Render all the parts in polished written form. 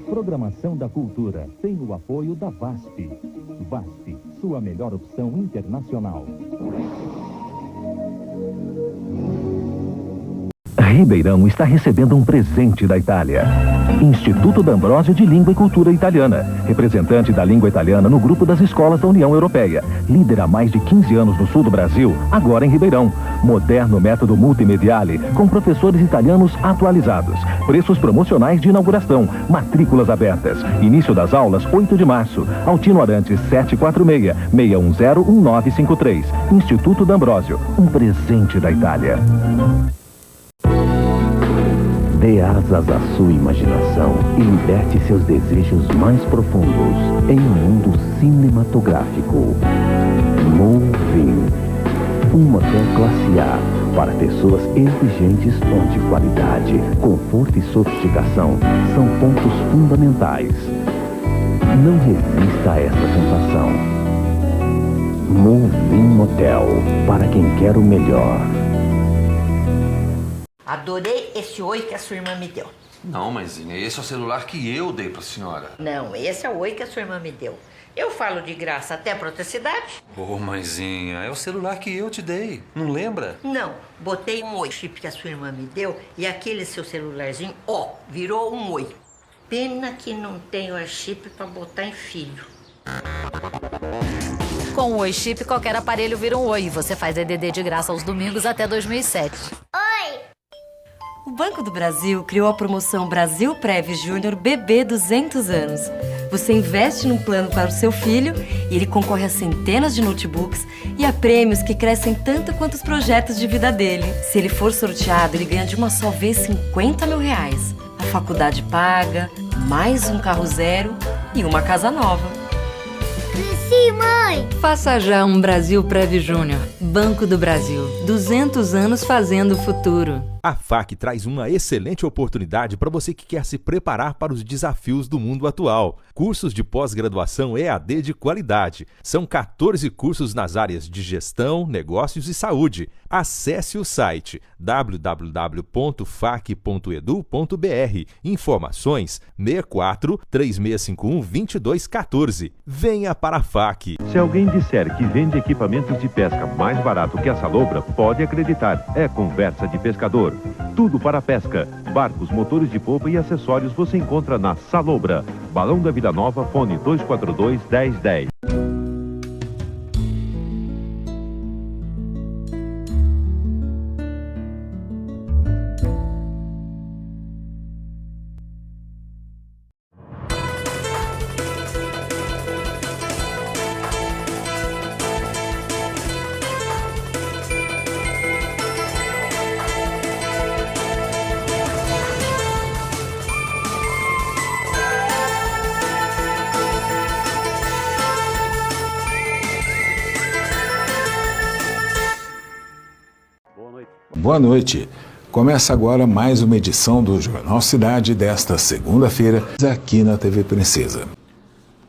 Programação da Cultura tem o apoio da VASP. VASP, sua melhor opção internacional. Ribeirão está recebendo um presente da Itália. Instituto D'Ambrosio de Língua e Cultura Italiana, representante da língua italiana no grupo das escolas da União Europeia. Líder há mais de 15 anos no sul do Brasil, agora em Ribeirão. Moderno método multimediale, com professores italianos atualizados. Preços promocionais de inauguração, matrículas abertas. Início das aulas 8 de março. Altino Arantes 746-610-1953. Instituto D'Ambrosio, um presente da Itália. Dê asas à sua imaginação e liberte seus desejos mais profundos em um mundo cinematográfico. Moving. Um motel classe A para pessoas exigentes onde qualidade, conforto e sofisticação são pontos fundamentais. Não resista a essa tentação. Moving Motel, para quem quer o melhor. Adorei esse oi que a sua irmã me deu. Não, mãezinha, esse é o celular que eu dei pra senhora. Não, esse é o oi que a sua irmã me deu. Eu falo de graça até pra outra cidade. Ô, mãezinha, é o celular que eu te dei. Não lembra? Não, botei um oi chip que a sua irmã me deu e aquele seu celularzinho, ó, virou um oi. Pena que não tenho a chip pra botar em filho. Com o Oi Chip, qualquer aparelho vira um oi. Você faz EDD de graça aos domingos até 2007. Oi! O Banco do Brasil criou a promoção Brasil Prev Júnior Bebê 200 anos. Você investe num plano para o seu filho e ele concorre a centenas de notebooks e a prêmios que crescem tanto quanto os projetos de vida dele. Se ele for sorteado, ele ganha de uma só vez 50 mil reais. A faculdade paga, mais um carro zero e uma casa nova. Cresci, mãe! Faça já um Brasil Prev Júnior. Banco do Brasil. 200 anos fazendo o futuro. A FAC traz uma excelente oportunidade para você que quer se preparar para os desafios do mundo atual. Cursos de pós-graduação EAD de qualidade. São 14 cursos nas áreas de gestão, negócios e saúde. Acesse o site www.fac.edu.br. Informações 64 3651 2214. Venha para a FAC. Se alguém disser que vende equipamentos de pesca mais barato que a Salobra, pode acreditar. É conversa de pescador. Tudo para pesca. Barcos, motores de polpa e acessórios você encontra na Salobra. Balão da Vida Nova, fone 242-1010. Boa noite. Começa agora mais uma edição do Jornal Cidade desta segunda-feira, aqui na TV Princesa.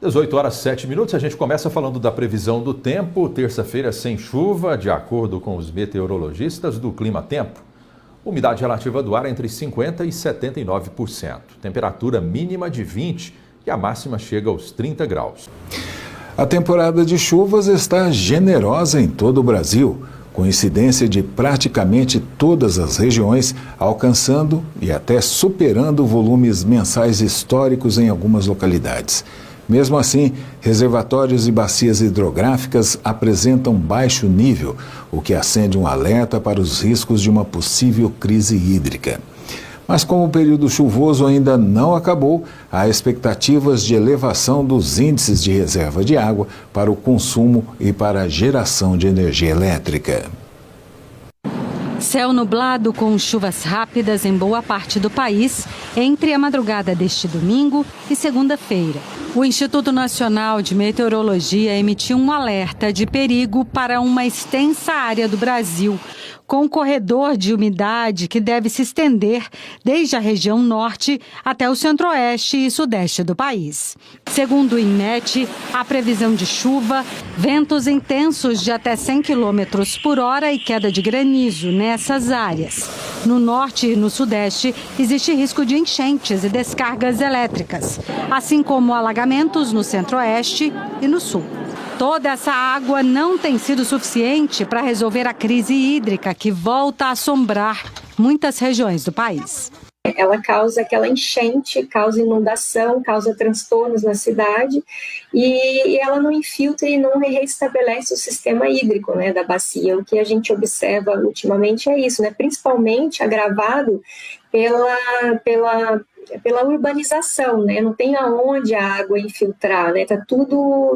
18 horas 7 minutos, a gente começa falando da previsão do tempo. Terça-feira sem chuva, de acordo com os meteorologistas do Clima Tempo. Umidade relativa do ar entre 50% e 79%. Temperatura mínima de 20 e a máxima chega aos 30 graus. A temporada de chuvas está generosa em todo o Brasil, com incidência de praticamente todas as regiões, alcançando e até superando volumes mensais históricos em algumas localidades. Mesmo assim, reservatórios e bacias hidrográficas apresentam baixo nível, o que acende um alerta para os riscos de uma possível crise hídrica. Mas como o período chuvoso ainda não acabou, há expectativas de elevação dos índices de reserva de água para o consumo e para a geração de energia elétrica. Céu nublado com chuvas rápidas em boa parte do país entre a madrugada deste domingo e segunda-feira. O Instituto Nacional de Meteorologia emitiu um alerta de perigo para uma extensa área do Brasil, com um corredor de umidade que deve se estender desde a região norte até o centro-oeste e sudeste do país. Segundo o INMET, a previsão de chuva, ventos intensos de até 100 km por hora e queda de granizo nessas áreas. No norte e no sudeste, existe risco de enchentes e descargas elétricas, assim como alagamentos no centro-oeste e no sul. Toda essa água não tem sido suficiente para resolver a crise hídrica que volta a assombrar muitas regiões do país. Ela causa aquela enchente, causa inundação, causa transtornos na cidade e ela não infiltra e não restabelece o sistema hídrico, né, da bacia. O que a gente observa ultimamente é isso, né, principalmente agravado pela urbanização, né? Não tem aonde a água infiltrar, né? Tá tudo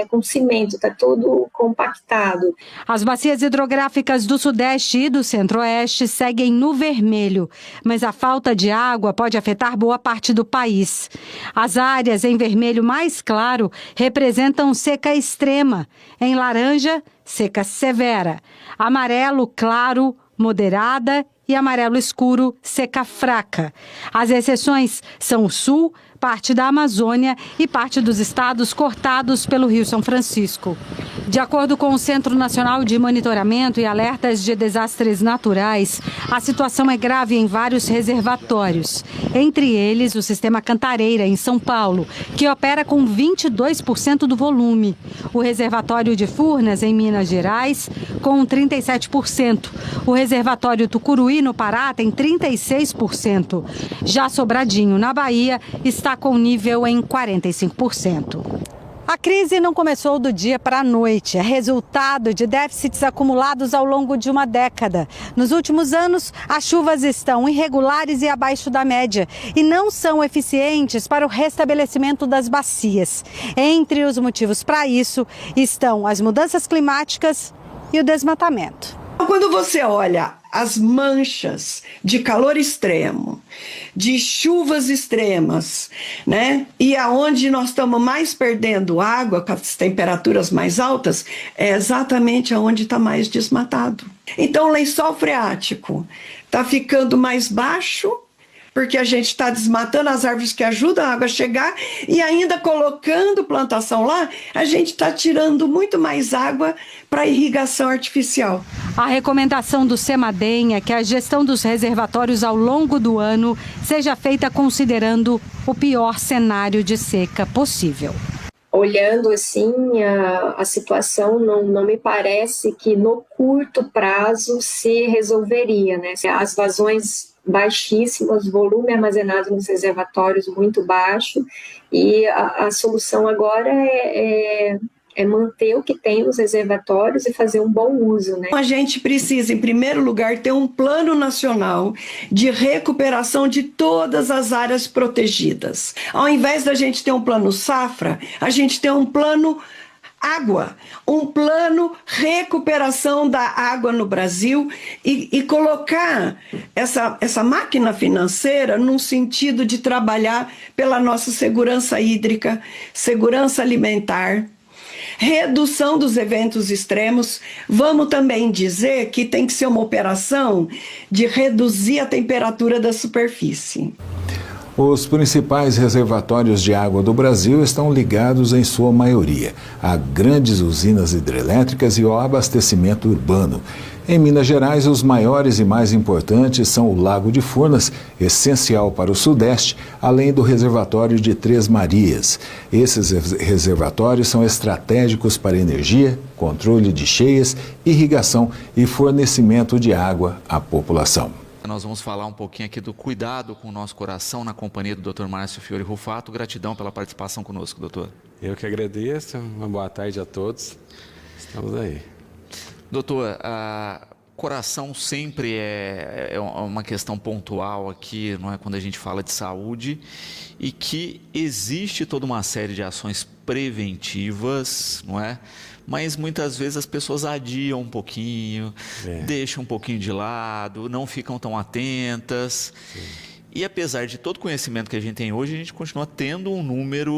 com cimento, tá tudo compactado. As bacias hidrográficas do Sudeste e do Centro-Oeste seguem no vermelho, mas a falta de água pode afetar boa parte do país. As áreas em vermelho mais claro representam seca extrema, em laranja, seca severa, amarelo claro, moderada e amarelo escuro, seca fraca. As exceções são o sul, parte da Amazônia e parte dos estados cortados pelo Rio São Francisco. De acordo com o Centro Nacional de Monitoramento e Alertas de Desastres Naturais, a situação é grave em vários reservatórios. Entre eles, o Sistema Cantareira, em São Paulo, que opera com 22% do volume. O Reservatório de Furnas, em Minas Gerais, com 37%. O Reservatório Tucuruí, no Pará, tem 36%. Já Sobradinho, na Bahia, está com nível em 45%. A crise não começou do dia para a noite, é resultado de déficits acumulados ao longo de uma década. Nos últimos anos, as chuvas estão irregulares e abaixo da média e não são eficientes para o restabelecimento das bacias. Entre os motivos para isso estão as mudanças climáticas e o desmatamento. Quando você olha as manchas de calor extremo, de chuvas extremas, né? E aonde nós estamos mais perdendo água, com as temperaturas mais altas, é exatamente aonde está mais desmatado. Então o lençol freático está ficando mais baixo, porque a gente está desmatando as árvores que ajudam a água a chegar e ainda colocando plantação lá, a gente está tirando muito mais água para irrigação artificial. A recomendação do CEMADEM é que a gestão dos reservatórios ao longo do ano seja feita considerando o pior cenário de seca possível. Olhando assim a situação, não me parece que no curto prazo se resolveria, né? As vazões baixíssimas, volume armazenado nos reservatórios muito baixo e a solução agora é manter o que tem nos reservatórios e fazer um bom uso, né? A gente precisa, em primeiro lugar, ter um plano nacional de recuperação de todas as áreas protegidas. Ao invés da gente ter um plano safra, a gente tem um plano água, um plano recuperação da água no Brasil e colocar essa máquina financeira num sentido de trabalhar pela nossa segurança hídrica, segurança alimentar, redução dos eventos extremos. Vamos também dizer que tem que ser uma operação de reduzir a temperatura da superfície. Os principais reservatórios de água do Brasil estão ligados, em sua maioria, a grandes usinas hidrelétricas e ao abastecimento urbano. Em Minas Gerais, os maiores e mais importantes são o Lago de Furnas, essencial para o Sudeste, além do reservatório de Três Marias. Esses reservatórios são estratégicos para energia, controle de cheias, irrigação e fornecimento de água à população. Nós vamos falar um pouquinho aqui do cuidado com o nosso coração na companhia do Dr. Márcio Fiore Rufato. Gratidão pela participação conosco, doutor. Eu que agradeço. Uma boa tarde a todos. Estamos aí. Doutor, coração sempre é uma questão pontual aqui, não é, quando a gente fala de saúde, e que existe toda uma série de ações preventivas, não é? Mas muitas vezes as pessoas adiam um pouquinho, deixam um pouquinho de lado, não ficam tão atentas. Sim. E apesar de todo o conhecimento que a gente tem hoje, a gente continua tendo um número,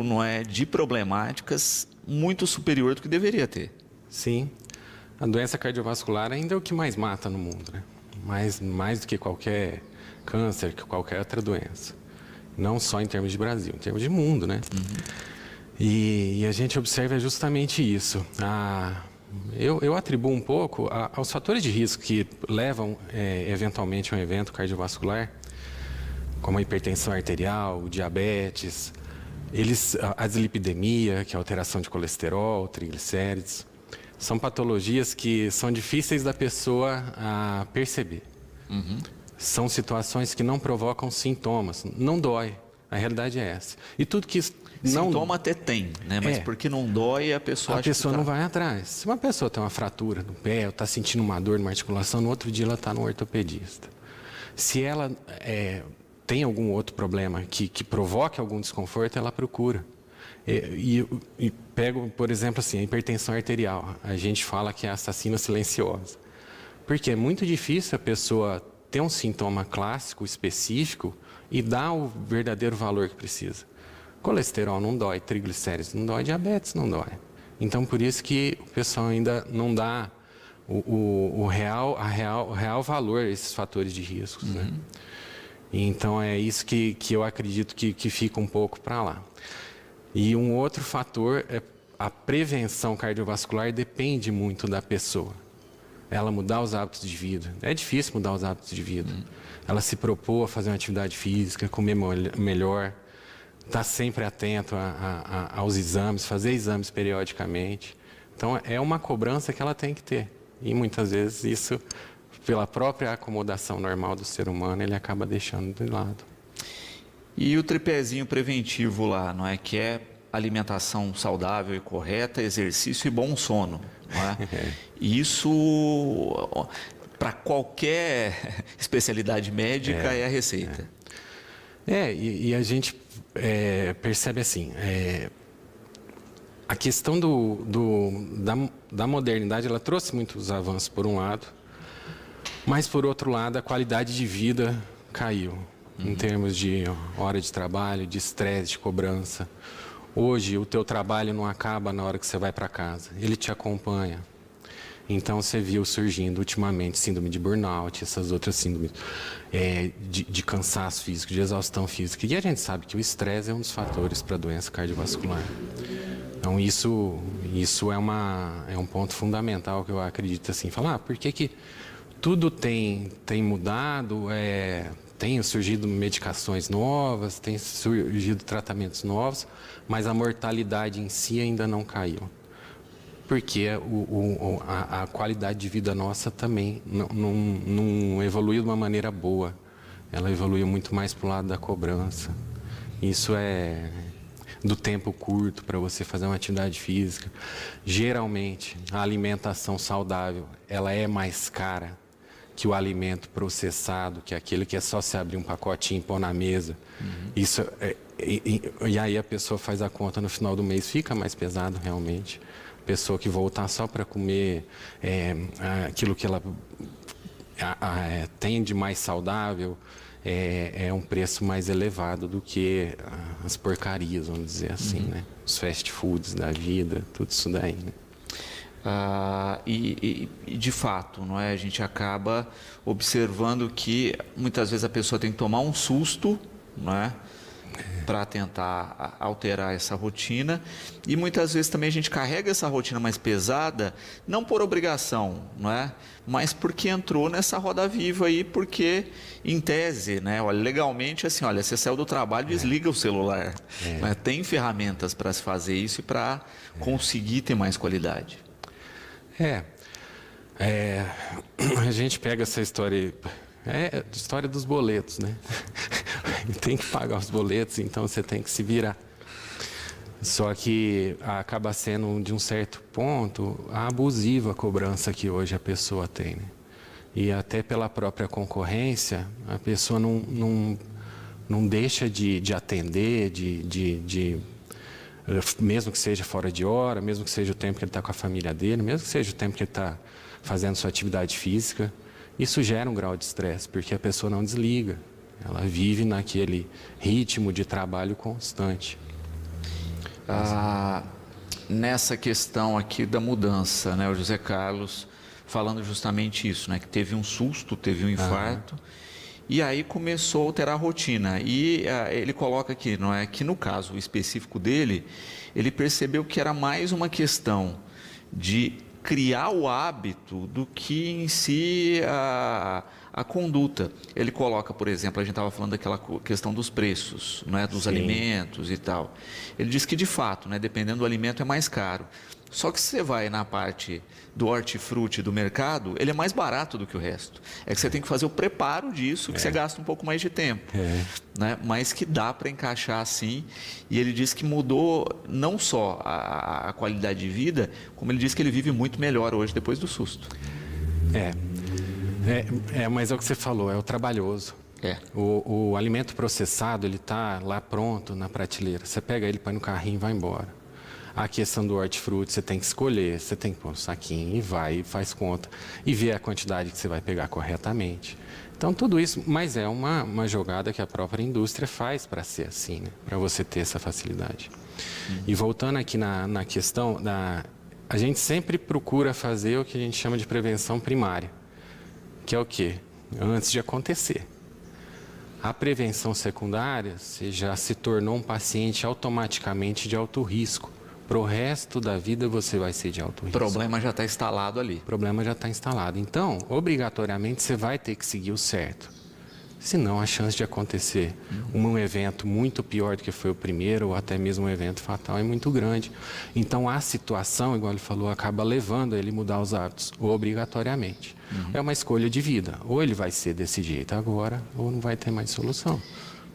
não é, de problemáticas muito superior do que deveria ter. Sim. A doença cardiovascular ainda é o que mais mata no mundo, né? Mais do que qualquer câncer, que qualquer outra doença. Não só em termos de Brasil, em termos de mundo, né? E a gente observa justamente isso. Eu atribuo um pouco aos fatores de risco que levam eventualmente a um evento cardiovascular, como a hipertensão arterial, o diabetes, a dislipidemia, que é a alteração de colesterol, triglicérides. São patologias que são difíceis da pessoa perceber. São situações que não provocam sintomas, não dói. A realidade é essa. E tudo que Sintoma até tem, né? Mas porque não dói, a pessoa não vai atrás. Se uma pessoa tem uma fratura no pé, ou está sentindo uma dor numa articulação, no outro dia ela está no ortopedista. Se ela tem algum outro problema que provoque algum desconforto, ela procura. E pego, por exemplo, assim, a hipertensão arterial. A gente fala que é assassina silenciosa. Porque é muito difícil a pessoa ter um sintoma clássico, específico, e dar o verdadeiro valor que precisa. Colesterol não dói, triglicérides não dói, diabetes não dói. Então, por isso que o pessoal ainda não dá o real valor a esses fatores de riscos, né? Então, é isso que eu acredito que fica um pouco para lá. E um outro fator é a prevenção cardiovascular depende muito da pessoa. Ela mudar os hábitos de vida. É difícil mudar os hábitos de vida. Ela se propor a fazer uma atividade física, comer melhor, estar sempre atento aos exames, fazer exames periodicamente. Então, é uma cobrança que ela tem que ter. E muitas vezes isso, pela própria acomodação normal do ser humano, ele acaba deixando de lado. E o tripézinho preventivo lá, não é? Que é alimentação saudável e correta, exercício e bom sono, não é? Isso, para qualquer especialidade médica, é a receita. E a gente percebe assim, a questão da modernidade, ela trouxe muitos avanços por um lado, mas por outro lado a qualidade de vida caiu, em termos de hora de trabalho, de estresse, de cobrança. Hoje o teu trabalho não acaba na hora que você vai para casa, ele te acompanha. Então você viu surgindo ultimamente síndrome de burnout, essas outras síndromes de cansaço físico, de exaustão física. E a gente sabe que o estresse é um dos fatores para a doença cardiovascular. Então isso é um ponto fundamental que eu acredito assim, falar, por que tudo tem mudado, tem surgido medicações novas, tem surgido tratamentos novos, mas a mortalidade em si ainda não caiu. Porque a qualidade de vida nossa também não evoluiu de uma maneira boa. Ela evoluiu muito mais para o lado da cobrança. Isso é do tempo curto para você fazer uma atividade física. Geralmente, a alimentação saudável, ela é mais cara que o alimento processado, que é aquele que é só se abrir um pacotinho e pôr na mesa. Isso e aí a pessoa faz a conta no final do mês, fica mais pesado realmente. Pessoa que voltar só para comer aquilo que ela tem de mais saudável, é um preço mais elevado do que as porcarias, vamos dizer assim, né? Os fast foods da vida, tudo isso daí, né? E de fato, não é? A gente acaba observando que muitas vezes a pessoa tem que tomar um susto, não é? Para tentar alterar essa rotina, e muitas vezes também a gente carrega essa rotina mais pesada, não por obrigação, não é? Mas porque entrou nessa roda viva aí, porque em tese, né? Olha, legalmente assim, olha, você saiu do trabalho, desliga o celular, né? Tem ferramentas para se fazer isso e para conseguir ter mais qualidade. A gente pega essa história, a história dos boletos, né? Tem que pagar os boletos, então você tem que se virar. Só que acaba sendo, de um certo ponto, abusiva a cobrança que hoje a pessoa tem, né? E até pela própria concorrência, a pessoa não deixa de atender, mesmo que seja fora de hora, mesmo que seja o tempo que ele está com a família dele, mesmo que seja o tempo que ele está fazendo sua atividade física. Isso gera um grau de estresse, porque a pessoa não desliga. Ela vive naquele ritmo de trabalho constante. Nessa questão aqui da mudança, né, o José Carlos falando justamente isso, né? Que teve um susto, teve um infarto, e aí começou a alterar a rotina. E ele coloca aqui, não é, que no caso específico dele, ele percebeu que era mais uma questão de criar o hábito do que em si a conduta. Ele coloca, por exemplo, a gente estava falando daquela questão dos preços, né, dos alimentos e tal. Ele diz que, de fato, né, dependendo do alimento, é mais caro. Só que se você vai na parte do hortifruti do mercado, ele é mais barato do que o resto. É que você tem que fazer o preparo disso, que você gasta um pouco mais de tempo. Né? Mas que dá para encaixar assim. E ele diz que mudou não só a qualidade de vida, como ele diz que ele vive muito melhor hoje depois do susto. Mas é o que você falou, é o trabalhoso. O alimento processado, ele está lá pronto na prateleira. Você pega ele, põe no carrinho e vai embora. A questão do hortifruti, você tem que escolher, você tem que pôr no saquinho e vai, e faz conta. E ver a quantidade que você vai pegar corretamente. Então, tudo isso, mas é uma jogada que a própria indústria faz para ser assim, né? Para você ter essa facilidade. E voltando aqui na questão, a gente sempre procura fazer o que a gente chama de prevenção primária. Que é o quê? Antes de acontecer. A prevenção secundária, você já se tornou um paciente automaticamente de alto risco. Para o resto da vida você vai ser de alto risco. O problema já está instalado ali. O problema já está instalado. Então, obrigatoriamente, você vai ter que seguir o certo. Senão, a chance de acontecer um evento muito pior do que foi o primeiro, ou até mesmo um evento fatal, é muito grande. Então, a situação, igual ele falou, acaba levando ele a mudar os hábitos, obrigatoriamente. É uma escolha de vida. Ou ele vai ser desse jeito agora, ou não vai ter mais solução.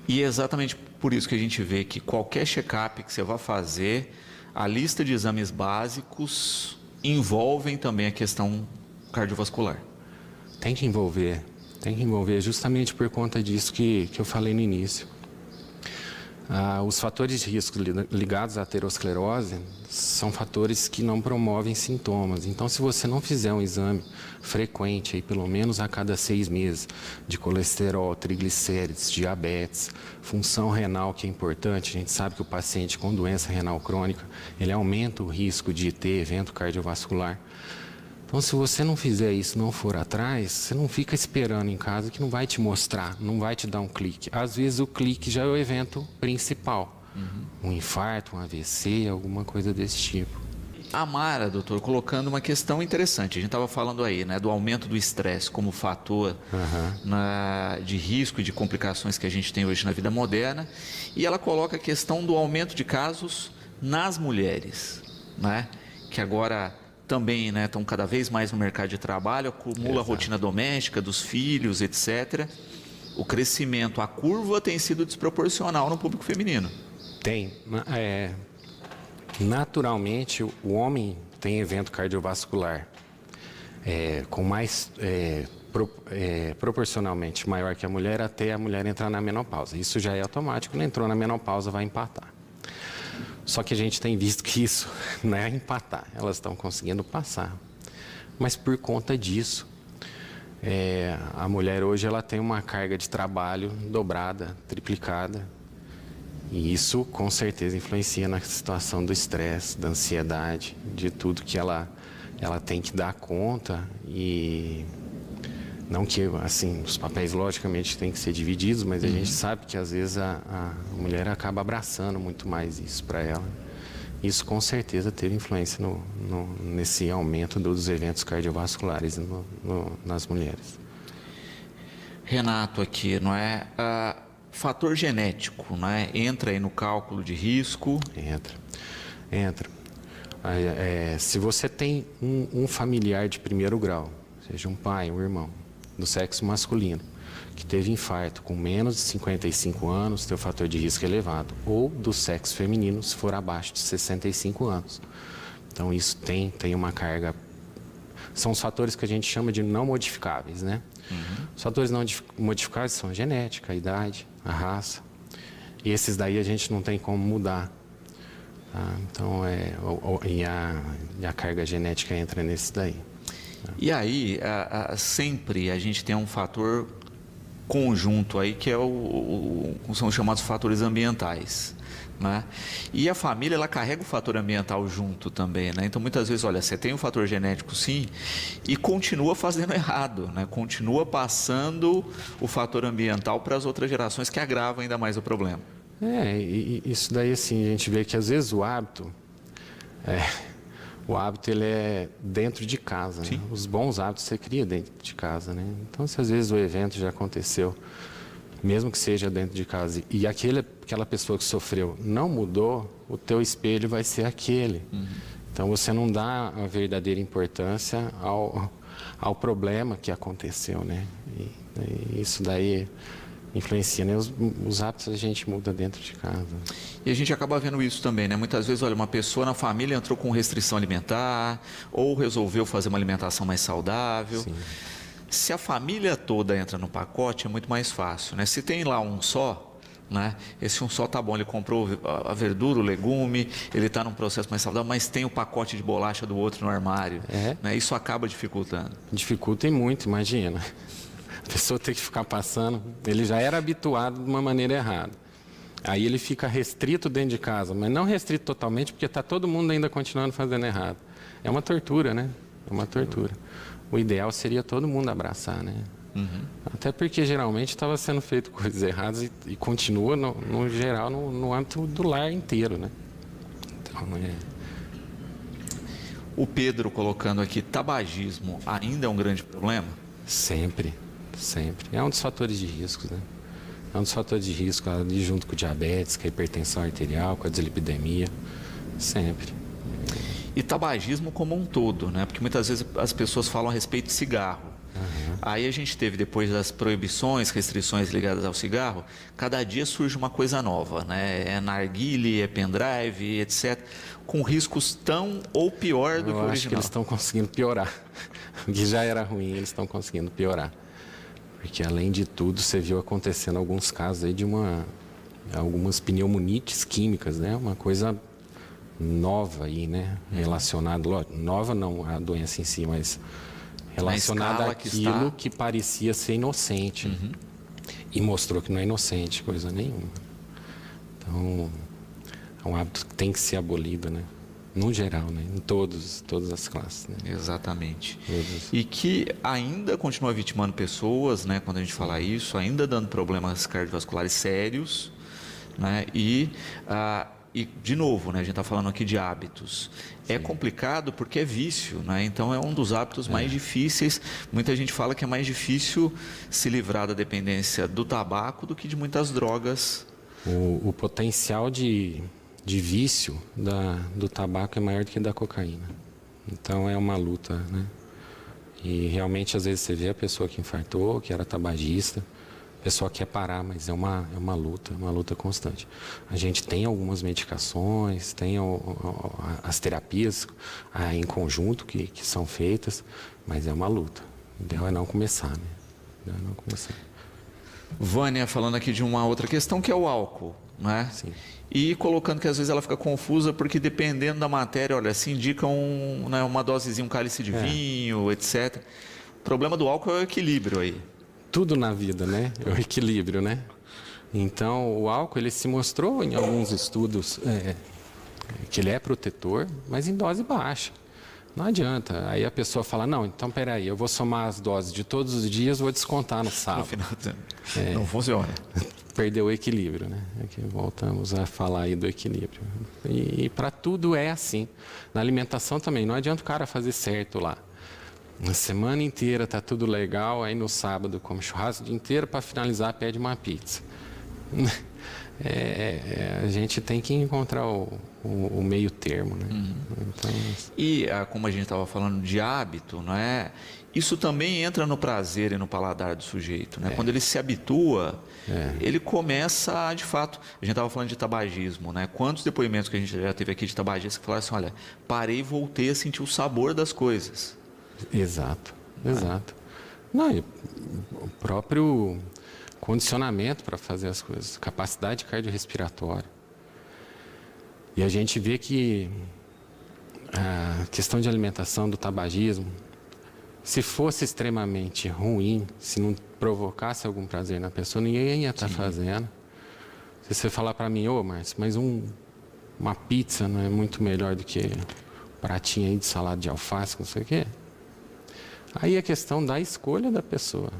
E é exatamente por isso que a gente vê que qualquer check-up que você vá fazer, a lista de exames básicos envolvem também a questão cardiovascular. Tem que envolver justamente por conta disso que eu falei no início. Os fatores de risco ligados à aterosclerose são fatores que não promovem sintomas. Então, se você não fizer um exame frequente, aí, pelo menos a cada 6 meses, de colesterol, triglicérides, diabetes, função renal, que é importante, a gente sabe que o paciente com doença renal crônica, ele aumenta o risco de ter evento cardiovascular. Então, se você não fizer isso, não for atrás, você não fica esperando em casa que não vai te mostrar, não vai te dar um clique. Às vezes o clique já é o evento principal. Um infarto, um AVC, alguma coisa desse tipo. A Mara, doutor, colocando uma questão interessante. A gente estava falando aí, né, do aumento do estresse como fator de risco e de complicações que a gente tem hoje na vida moderna. E ela coloca a questão do aumento de casos nas mulheres, né, que agora também, né, estão cada vez mais no mercado de trabalho, acumula a rotina doméstica dos filhos, etc. O crescimento, a curva tem sido desproporcional no público feminino. Tem. Naturalmente, o homem tem evento cardiovascular com mais proporcionalmente maior que a mulher até a mulher entrar na menopausa. Isso já é automático, não entrou na menopausa, vai empatar. Só que a gente tem visto que isso não é empatar, elas estão conseguindo passar. Mas por conta disso, a mulher hoje ela tem uma carga de trabalho dobrada, triplicada. E isso com certeza influencia na situação do estresse, da ansiedade, de tudo que ela tem que dar conta. E não que, assim, os papéis logicamente têm que ser divididos, mas a gente sabe que às vezes a mulher acaba abraçando muito mais isso para ela. Isso com certeza teve influência nesse aumento dos eventos cardiovasculares nas mulheres. Renato aqui, não é? Fator genético, não é? Entra aí no cálculo de risco? Entra. Se você tem um familiar de primeiro grau, seja um pai, um irmão, do sexo masculino, que teve infarto com menos de 55 anos, tem o fator de risco elevado, ou do sexo feminino, se for abaixo de 65 anos. Então, isso tem uma carga. São os fatores que a gente chama de não modificáveis, né? Os fatores não modificáveis são a genética, a idade, a raça. E esses daí a gente não tem como mudar. Tá? Então, a carga genética entra nesse daí. E aí, sempre a gente tem um fator conjunto aí que são os chamados fatores ambientais, né? E a família, ela carrega o fator ambiental junto também, né? Então muitas vezes, olha, você tem um fator genético sim e continua fazendo errado, né? Continua passando o fator ambiental para as outras gerações, que agrava ainda mais o problema. E isso daí, assim, a gente vê que às vezes o hábito ele é dentro de casa, né? Os bons hábitos você cria dentro de casa, né? Então, se às vezes o evento já aconteceu, mesmo que seja dentro de casa, e aquela pessoa que sofreu não mudou, o teu espelho vai ser aquele. Então, você não dá a verdadeira importância ao problema que aconteceu, né? E isso daí influencia, né? Os hábitos a gente muda dentro de casa. E a gente acaba vendo isso também, né? Muitas vezes, olha, uma pessoa na família entrou com restrição alimentar ou resolveu fazer uma alimentação mais saudável. Sim. Se a família toda entra no pacote, é muito mais fácil, né? Se tem lá um só, né? Esse um só tá bom, ele comprou a verdura, o legume, ele está num processo mais saudável, mas tem o pacote de bolacha do outro no armário, né? Isso acaba dificultando. Dificulta muito, imagina. A pessoa tem que ficar passando, ele já era habituado de uma maneira errada. Aí ele fica restrito dentro de casa, mas não restrito totalmente, porque está todo mundo ainda continuando fazendo errado. É uma tortura, né? É uma tortura. O ideal seria todo mundo abraçar, né? Até porque geralmente estava sendo feito coisas erradas e continua, no geral, no âmbito do lar inteiro, né? Então, O Pedro colocando aqui, tabagismo ainda é um grande problema? Sempre. É um dos fatores de risco, né? É um dos fatores de risco ali junto com o diabetes, com a hipertensão arterial, com a dislipidemia, sempre. E tabagismo como um todo, né? Porque muitas vezes as pessoas falam a respeito de cigarro. Aí a gente teve, depois das proibições, restrições ligadas ao cigarro, cada dia surge uma coisa nova, né? É narguile, é pendrive, etc., com riscos tão ou pior do que o original. Eu acho que eles estão conseguindo piorar. O que já era ruim, eles estão conseguindo piorar. Porque, além de tudo, você viu acontecendo alguns casos aí de algumas pneumonites químicas, né? Uma coisa nova aí, né? Relacionada, nova não a doença em si, mas relacionada àquilo que parecia ser inocente. E mostrou que não é inocente, coisa nenhuma. Então, é um hábito que tem que ser abolido, né? No geral, né? Em todas as classes. Né? Exatamente. E que ainda continua vitimando pessoas, né? Quando a gente fala isso, ainda dando problemas cardiovasculares sérios, né? E de novo, né? A gente está falando aqui de hábitos. É complicado porque é vício, né? Então é um dos hábitos mais difíceis. Muita gente fala que é mais difícil se livrar da dependência do tabaco do que de muitas drogas. O potencial de vício do tabaco é maior do que da cocaína. Então é uma luta, né? E realmente às vezes você vê a pessoa que infartou, que era tabagista, a pessoa quer parar, mas é uma luta constante. A gente tem algumas medicações, tem as terapias em conjunto que são feitas, mas é uma luta. O ideal é não começar, né? O ideal é não começar. Vânia falando aqui de uma outra questão, que é o álcool, né? Sim. E colocando que às vezes ela fica confusa porque dependendo da matéria, olha, se indica uma dosezinha, um cálice de vinho, etc. O problema do álcool é o equilíbrio aí. Tudo na vida, né? É o equilíbrio, né? Então, o álcool, ele se mostrou em alguns estudos que ele é protetor, mas em dose baixa. Não adianta. Aí a pessoa fala, não, então peraí, eu vou somar as doses de todos os dias, vou descontar no sábado. No final, não funciona. Perdeu o equilíbrio, né? Aqui voltamos a falar aí do equilíbrio. E para tudo é assim. Na alimentação também, não adianta o cara fazer certo lá. Na semana inteira tá tudo legal, aí no sábado come churrasco o dia inteiro, para finalizar pede uma pizza. A gente tem que encontrar o meio termo, né? Então, e como a gente estava falando de hábito, não é? Isso também entra no prazer e no paladar do sujeito, né? Quando ele se habitua, ele começa, de fato, a gente estava falando de tabagismo, né? Quantos depoimentos que a gente já teve aqui de tabagistas que falaram assim, olha, parei e voltei a sentir o sabor das coisas. Exato. Não, e o próprio condicionamento para fazer as coisas, capacidade cardiorrespiratória. E a gente vê que a questão de alimentação do tabagismo, Se fosse extremamente ruim, se não provocasse algum prazer na pessoa, ninguém ia estar fazendo. Se você falar para mim, Márcio, mas uma pizza não é muito melhor do que um pratinho aí de salada de alface, não sei o quê. Aí é questão da escolha da pessoa.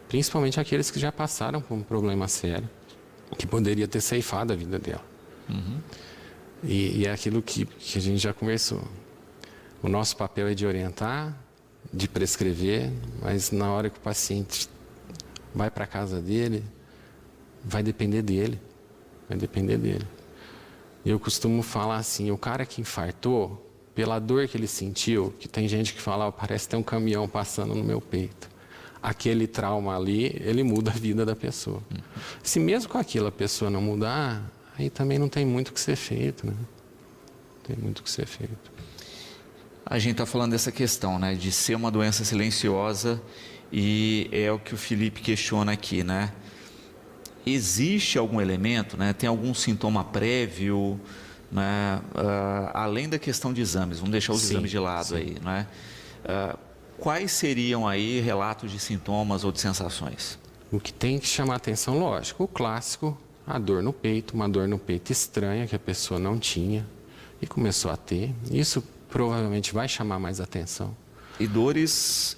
Principalmente aqueles que já passaram por um problema sério, que poderia ter ceifado a vida dela. E é aquilo que a gente já conversou. O nosso papel é de orientar, de prescrever, mas na hora que o paciente vai para a casa dele, vai depender dele. Vai depender dele. E eu costumo falar assim, o cara que infartou, pela dor que ele sentiu, que tem gente que fala, parece que tem um caminhão passando no meu peito. Aquele trauma ali, ele muda a vida da pessoa. Se mesmo com aquilo a pessoa não mudar, aí também não tem muito o que ser feito, né? Tem muito o que ser feito. A gente está falando dessa questão, né, de ser uma doença silenciosa, e é o que o Felipe questiona aqui, né? Existe algum elemento, né? Tem algum sintoma prévio, né? Além da questão de exames, vamos deixar os exames de lado aí, né? Quais seriam aí relatos de sintomas ou de sensações? O que tem que chamar atenção, lógico, o clássico, a dor no peito, uma dor no peito estranha que a pessoa não tinha e começou a ter. Isso provavelmente vai chamar mais atenção. E dores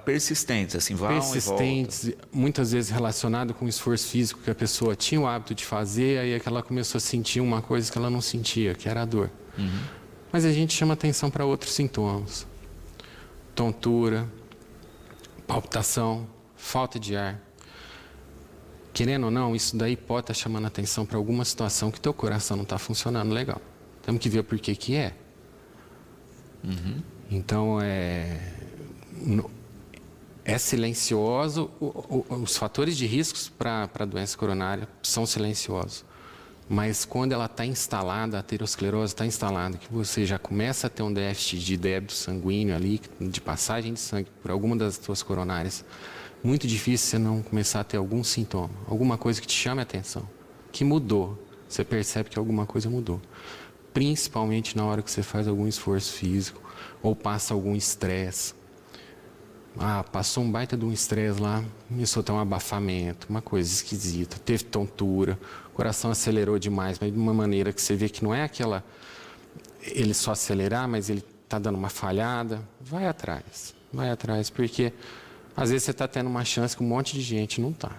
persistentes, assim, vão persistentes, e voltam. Muitas vezes relacionado com o esforço físico que a pessoa tinha o hábito de fazer, aí é que ela começou a sentir uma coisa que ela não sentia, que era a dor. Mas a gente chama atenção para outros sintomas. Tontura, palpitação, falta de ar. Querendo ou não, isso daí pode estar chamando atenção para alguma situação que teu coração não está funcionando legal. Temos que ver por que é. Então, é silencioso, os fatores de riscos para a doença coronária são silenciosos. Mas quando ela está instalada, a aterosclerose está instalada, que você já começa a ter um déficit de débito sanguíneo ali, de passagem de sangue por alguma das suas coronárias, muito difícil você não começar a ter algum sintoma, alguma coisa que te chame a atenção, que mudou. Você percebe que alguma coisa mudou. Principalmente na hora que você faz algum esforço físico ou passa algum estresse. Passou um baita de um estresse lá, começou a ter um abafamento, uma coisa esquisita, teve tontura, o coração acelerou demais, mas de uma maneira que você vê que não é aquela, ele só acelerar, mas ele está dando uma falhada. Vai atrás, porque às vezes você está tendo uma chance que um monte de gente não está.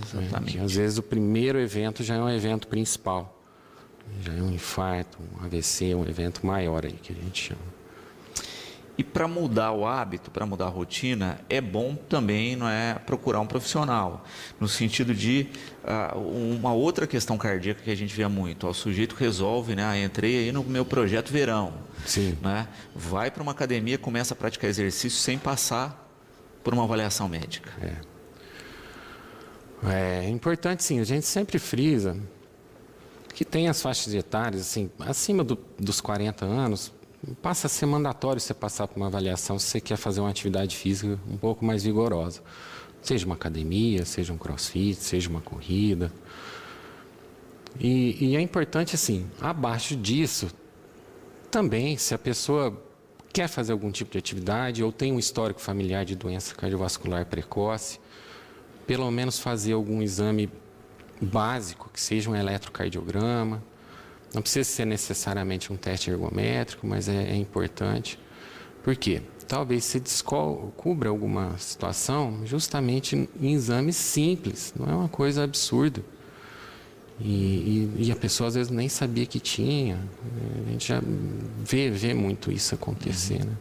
Exatamente. Às vezes o primeiro evento já é um evento principal, já é um infarto, um AVC, um evento maior aí que a gente chama. E para mudar o hábito, para mudar a rotina, é bom também, não é, procurar um profissional, no sentido de uma outra questão cardíaca que a gente vê muito. O sujeito resolve, né, entrei aí no meu projeto verão, né, vai para uma academia, começa a praticar exercício sem passar por uma avaliação médica. É importante, sim, a gente sempre frisa que tem as faixas etárias, assim, acima dos 40 anos, passa a ser mandatório você passar por uma avaliação se você quer fazer uma atividade física um pouco mais vigorosa. Seja uma academia, seja um crossfit, seja uma corrida. E é importante, assim, abaixo disso, também, se a pessoa quer fazer algum tipo de atividade ou tem um histórico familiar de doença cardiovascular precoce, pelo menos fazer algum exame básico, que seja um eletrocardiograma. Não precisa ser necessariamente um teste ergométrico, mas é importante. Por quê? Talvez você descubra alguma situação justamente em exames simples, não é uma coisa absurda. E a pessoa às vezes nem sabia que tinha. A gente já vê muito isso acontecer, né?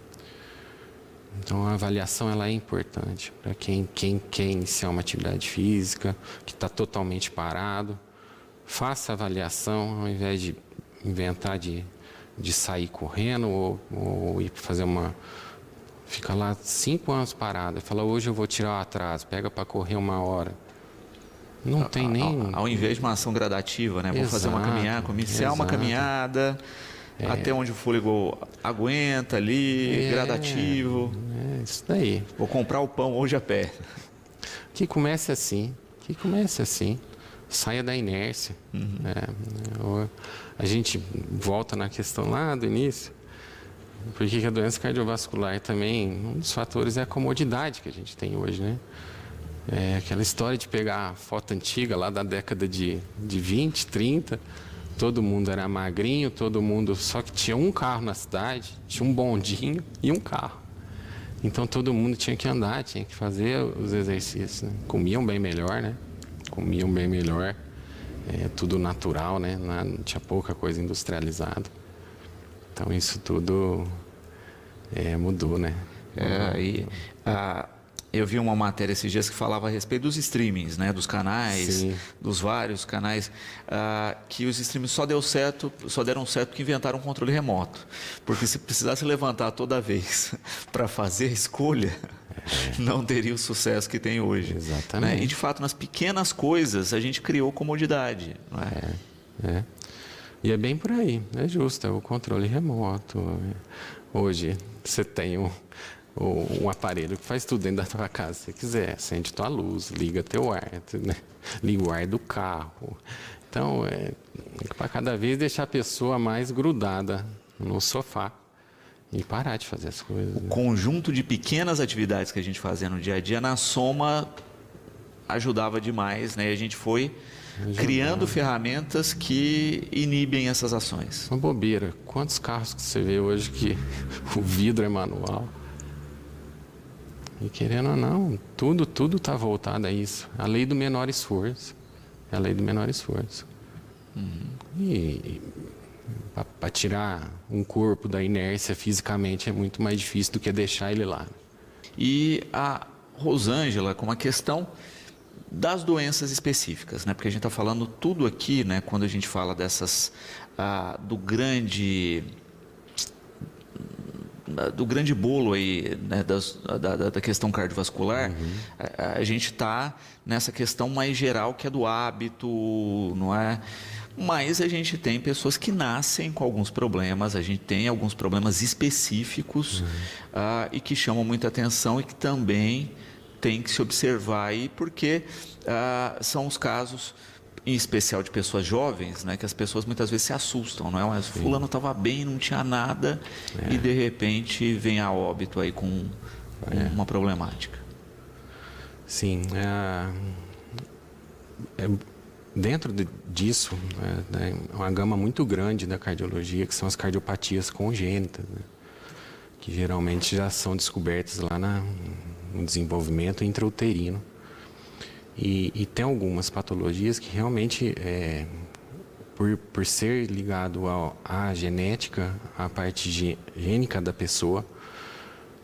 Então a avaliação ela é importante para quem quer iniciar uma atividade física, que está totalmente parado. Faça a avaliação ao invés de inventar de sair correndo ou ir fazer fica lá 5 anos parado e fala, hoje eu vou tirar o atraso, pega para correr 1 hora. Não tem nem... Ao invés de uma ação gradativa, né? Vou fazer uma caminhada, iniciar uma caminhada, até onde o fôlego aguenta ali, gradativo. Isso daí. Vou comprar o pão hoje a pé. Que comece assim. Saia da inércia. A gente volta na questão lá do início. Porque a doença cardiovascular também, um dos fatores é a comodidade que a gente tem hoje, né? É aquela história de pegar a foto antiga lá da década de 20, 30, todo mundo era magrinho, todo mundo só que tinha um carro na cidade, tinha um bondinho e um carro. Então todo mundo tinha que andar, tinha que fazer os exercícios, né? Comiam bem melhor, né? Comiam bem melhor, tudo natural, né? Não tinha pouca coisa industrializada. Então isso tudo mudou, né? Eu vi uma matéria esses dias que falava a respeito dos streamings, né? Dos canais, Sim. dos vários canais, que os streamings só deram certo porque inventaram um controle remoto. Porque se precisasse levantar toda vez para fazer a escolha, não teria o sucesso que tem hoje. Exatamente. Né? E de fato, nas pequenas coisas, a gente criou comodidade. Não é? E é bem por aí, é justo, é o controle remoto. Hoje você tem um aparelho que faz tudo dentro da tua casa, se você quiser, acende tua luz, liga teu ar, né? Liga o ar do carro. Então, para cada vez deixar a pessoa mais grudada no sofá e parar de fazer as coisas. O conjunto de pequenas atividades que a gente fazia no dia a dia, na soma, ajudava demais, né? E a gente foi criando ferramentas que inibem essas ações. Uma bobeira. Quantos carros que você vê hoje que o vidro é manual? E querendo ou não, tudo está voltado a isso. A lei do menor esforço. É a lei do menor esforço. E para tirar um corpo da inércia fisicamente é muito mais difícil do que deixar ele lá. E a Rosângela, com uma questão das doenças específicas, né? Porque a gente está falando tudo aqui, né? Quando a gente fala dessas do grande bolo aí, né? da questão cardiovascular, a gente está nessa questão mais geral que é do hábito, não é? Mas a gente tem pessoas que nascem com alguns problemas, a gente tem alguns problemas específicos e que chamam muita atenção e que também tem que se observar aí, porque são os casos, em especial de pessoas jovens, né, que as pessoas muitas vezes se assustam, não é? Mas fulano estava bem, não tinha nada e de repente vem a óbito aí com uma problemática. Sim, dentro disso, é uma gama muito grande da cardiologia, que são as cardiopatias congênitas, né, que geralmente já são descobertas lá no desenvolvimento intrauterino. E tem algumas patologias que realmente, por ser ligado à genética, à parte gênica da pessoa,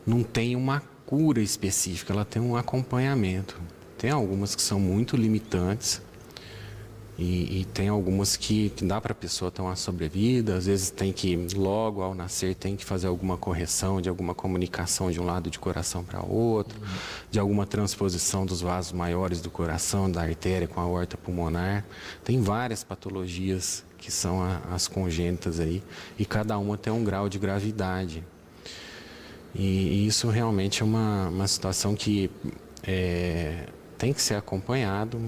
não tem uma cura específica, ela tem um acompanhamento. Tem algumas que são muito limitantes e tem algumas que dá para a pessoa ter uma sobrevida, às vezes tem que, logo ao nascer, tem que fazer alguma correção de alguma comunicação de um lado de coração para outro, de alguma transposição dos vasos maiores do coração, da artéria com a aorta pulmonar. Tem várias patologias que são as congênitas aí, e cada uma tem um grau de gravidade. E isso realmente é uma situação que tem que ser acompanhado,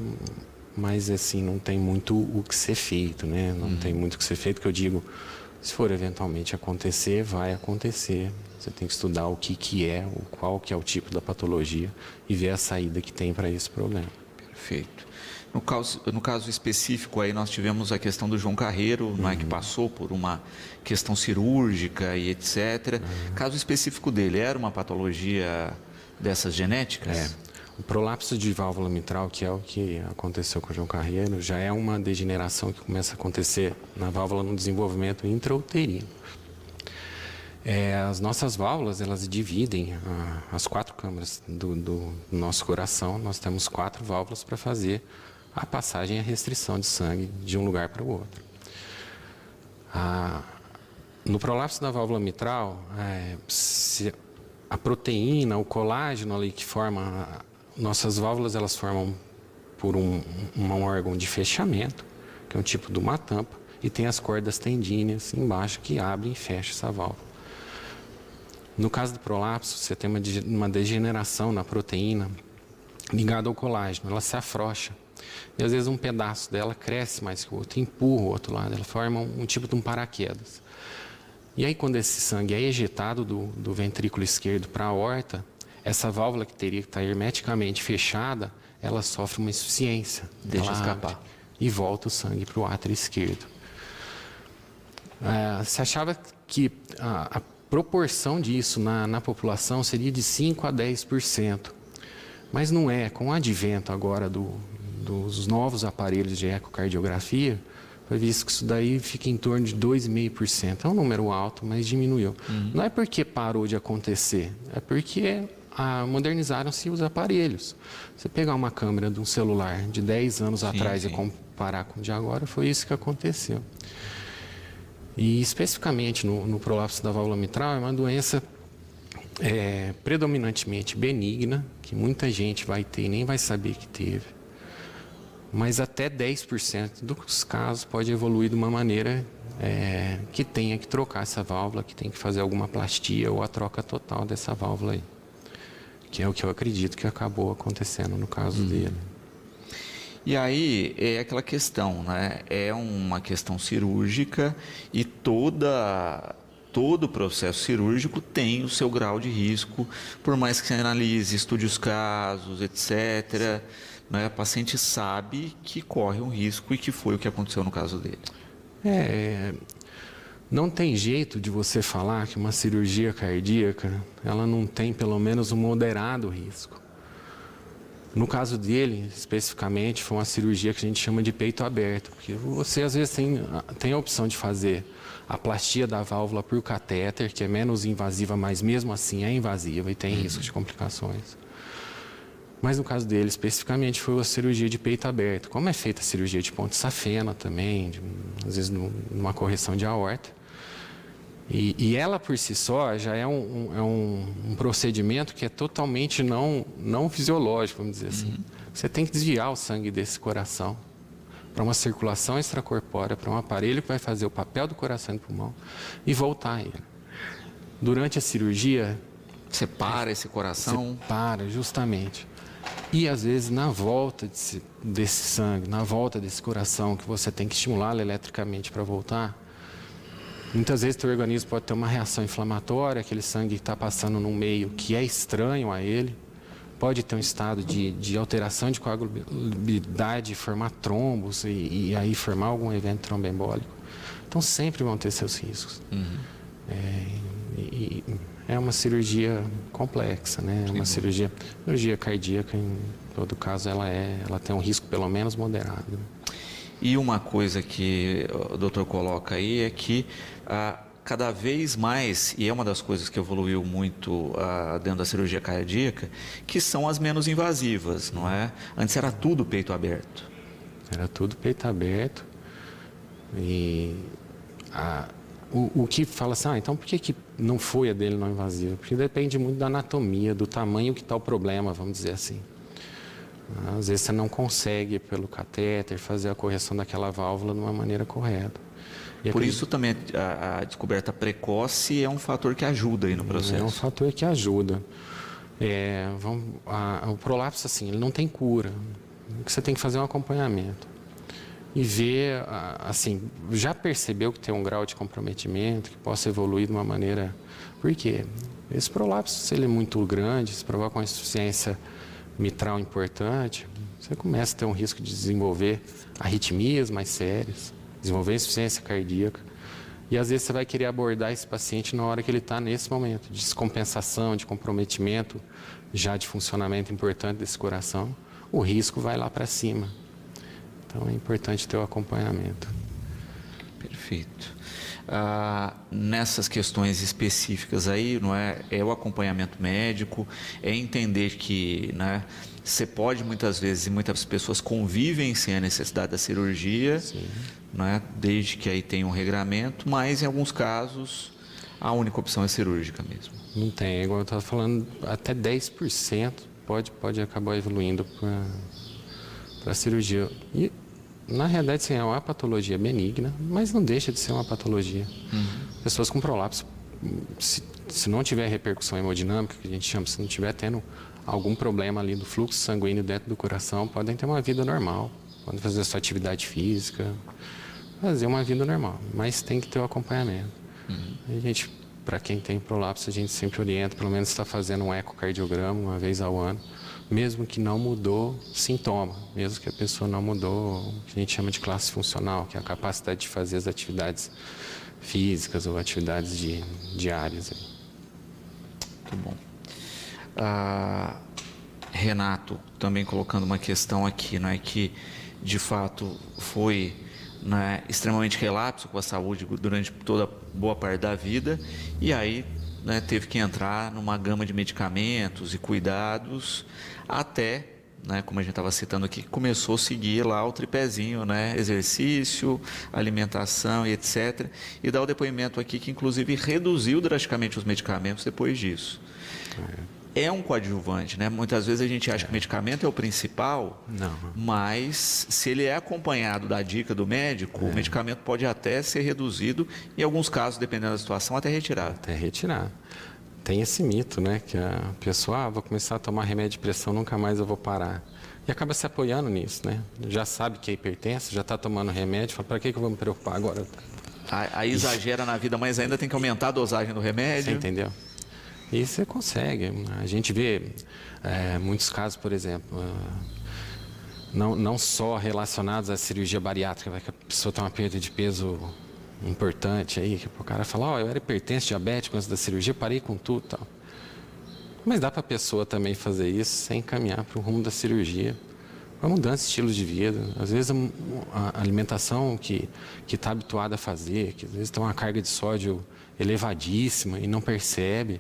mas assim, não tem muito o que ser feito, né? Não tem muito o que ser feito, que eu digo, se for eventualmente acontecer, vai acontecer. Você tem que estudar o que é, qual que é o tipo da patologia e ver a saída que tem para esse problema. Perfeito. No caso específico aí, nós tivemos a questão do João Carreiro, não é, que passou por uma questão cirúrgica e etc. Caso específico dele, era uma patologia dessas genéticas? O prolapso de válvula mitral, que é o que aconteceu com o João Carreiro, já é uma degeneração que começa a acontecer na válvula no desenvolvimento intrauterino. As nossas válvulas, elas dividem as 4 câmaras do nosso coração. Nós temos 4 válvulas para fazer a passagem e a restrição de sangue de um lugar para o outro. No prolapso da válvula mitral, a proteína, o colágeno ali que forma nossas válvulas, elas formam por um órgão de fechamento, que é um tipo de uma tampa, e tem as cordas tendíneas embaixo que abrem e fecham essa válvula. No caso do prolapso, você tem uma degeneração na proteína ligada ao colágeno, ela se afrouxa. E às vezes um pedaço dela cresce mais que o outro, empurra o outro lado, ela forma um tipo de um paraquedas. E aí, quando esse sangue é ejetado do ventrículo esquerdo para a aorta, essa válvula que teria que estar hermeticamente fechada, ela sofre uma insuficiência. Deixa ela escapar. abre e volta o sangue para o átrio esquerdo. Se achava que a proporção disso na população seria de 5 a 10%. Mas não é. Com o advento agora dos novos aparelhos de ecocardiografia, foi visto que isso daí fica em torno de 2,5%. É um número alto, mas diminuiu. Não é porque parou de acontecer, é porque modernizaram-se os aparelhos. Você pegar uma câmera de um celular de 10 anos atrás e comparar com o de agora, foi isso que aconteceu. E especificamente no prolapso da válvula mitral, é uma doença predominantemente benigna, que muita gente vai ter e nem vai saber que teve. Mas até 10% dos casos pode evoluir de uma maneira que tenha que trocar essa válvula, que tem que fazer alguma plastia ou a troca total dessa válvula aí. Que é o que eu acredito que acabou acontecendo no caso dele. E aí é aquela questão, né? É uma questão cirúrgica e todo o processo cirúrgico tem o seu grau de risco, por mais que você analise, estude os casos, etc. Né? A paciente sabe que corre um risco e que foi o que aconteceu no caso dele. Não tem jeito de você falar que uma cirurgia cardíaca, ela não tem pelo menos um moderado risco. No caso dele, especificamente, foi uma cirurgia que a gente chama de peito aberto, porque você às vezes tem a opção de fazer a plastia da válvula por catéter, que é menos invasiva, mas mesmo assim é invasiva e tem risco de complicações. Mas no caso dele, especificamente, foi uma cirurgia de peito aberto. Como é feita a cirurgia de ponte safena também, às vezes numa correção de aorta. E ela por si só já é um procedimento que é totalmente não fisiológico, vamos dizer assim. Você tem que desviar o sangue desse coração para uma circulação extracorpórea, para um aparelho que vai fazer o papel do coração e do pulmão e voltar ele. Durante a cirurgia... Separa esse coração? Separa, justamente. E às vezes na volta desse sangue, na volta desse coração, que você tem que estimulá-lo eletricamente para voltar, muitas vezes o teu organismo pode ter uma reação inflamatória, aquele sangue que está passando num meio que é estranho a ele, pode ter um estado de alteração de coagulabilidade, formar trombos e aí formar algum evento tromboembólico. Então sempre vão ter seus riscos. É uma cirurgia complexa, né? Uma cirurgia cardíaca, em todo caso, ela tem um risco pelo menos moderado. E uma coisa que o doutor coloca aí é que cada vez mais, e é uma das coisas que evoluiu muito dentro da cirurgia cardíaca, que são as menos invasivas, não é? Antes era tudo peito aberto. Era tudo peito aberto. E o que fala assim, então por que não foi a dele não invasiva? Porque depende muito da anatomia, do tamanho que está o problema, vamos dizer assim. Às vezes você não consegue, pelo catéter, fazer a correção daquela válvula de uma maneira correta. Por isso também a descoberta precoce é um fator que ajuda aí no processo. É um fator que ajuda. O prolapso, assim, ele não tem cura. O que você tem que fazer é um acompanhamento. E ver, assim, já percebeu que tem um grau de comprometimento, que possa evoluir de uma maneira... Por quê? Esse prolapso, se ele é muito grande, se provoca uma insuficiência mitral importante, você começa a ter um risco de desenvolver arritmias mais sérias, desenvolver insuficiência cardíaca. E às vezes você vai querer abordar esse paciente na hora que ele está nesse momento de descompensação, de comprometimento já de funcionamento importante desse coração. O risco vai lá para cima. Então é importante ter o acompanhamento. Perfeito. Nessas questões específicas aí, não é o acompanhamento médico, é entender que, né, você pode muitas vezes, e muitas pessoas convivem sem a necessidade da cirurgia, né, desde que aí tem um regramento, mas em alguns casos a única opção é cirúrgica mesmo. Não tem, igual eu estava falando, até 10% pode acabar evoluindo para a cirurgia. E na realidade, sim, é uma patologia benigna, mas não deixa de ser uma patologia. Pessoas com prolapso, se não tiver repercussão hemodinâmica, que a gente chama, se não tiver tendo algum problema ali do fluxo sanguíneo dentro do coração, podem ter uma vida normal, podem fazer sua atividade física, fazer uma vida normal, mas tem que ter o acompanhamento. A gente, para quem tem prolapso, a gente sempre orienta, pelo menos está fazendo um ecocardiograma uma vez ao ano, mesmo que não mudou sintoma, mesmo que a pessoa não mudou o que a gente chama de classe funcional, que é a capacidade de fazer as atividades físicas ou atividades diárias. Muito bom. Renato, também colocando uma questão aqui, não é que de fato foi extremamente relapso com a saúde durante toda boa parte da vida e aí teve que entrar numa gama de medicamentos e cuidados até, como a gente estava citando aqui, começou a seguir lá o tripézinho, exercício, alimentação e etc. E dá o depoimento aqui que inclusive reduziu drasticamente os medicamentos depois disso. É um coadjuvante, Muitas vezes a gente acha que o medicamento é o principal, mas se ele é acompanhado da dica do médico, o medicamento pode até ser reduzido, em alguns casos, dependendo da situação, até retirado. Até retirar. Tem esse mito, que a pessoa, vou começar a tomar remédio de pressão, nunca mais eu vou parar. E acaba se apoiando nisso, Já sabe que é hipertenso, já está tomando remédio, fala, para que eu vou me preocupar agora? Aí exagera na vida, mas ainda tem que aumentar a dosagem do remédio. Você entendeu? E você consegue. A gente vê muitos casos, por exemplo, não só relacionados à cirurgia bariátrica, que a pessoa tem uma perda de peso importante, aí que o cara fala, eu era hipertenso, diabético antes da cirurgia, parei com tudo e tal. Mas dá para a pessoa também fazer isso sem caminhar para o rumo da cirurgia. Uma mudança de estilo de vida. Às vezes a alimentação que está habituada a fazer, que às vezes tem uma carga de sódio elevadíssima e não percebe,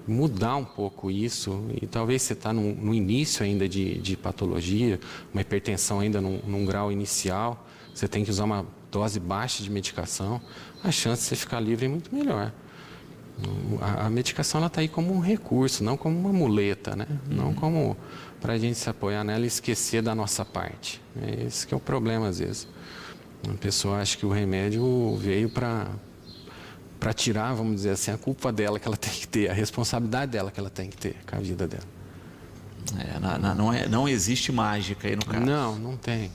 mudar um pouco isso, e talvez você está no início ainda de patologia, uma hipertensão ainda num grau inicial, você tem que usar uma dose baixa de medicação, a chance de você ficar livre é muito melhor. A medicação está aí como um recurso, não como uma muleta, não como para a gente se apoiar nela e esquecer da nossa parte. Esse que é o problema às vezes. A pessoa acha que o remédio veio para tirar, vamos dizer assim, a culpa dela que ela tem que ter, a responsabilidade dela que ela tem que ter com a vida dela. Não existe mágica aí no caso. Não tem.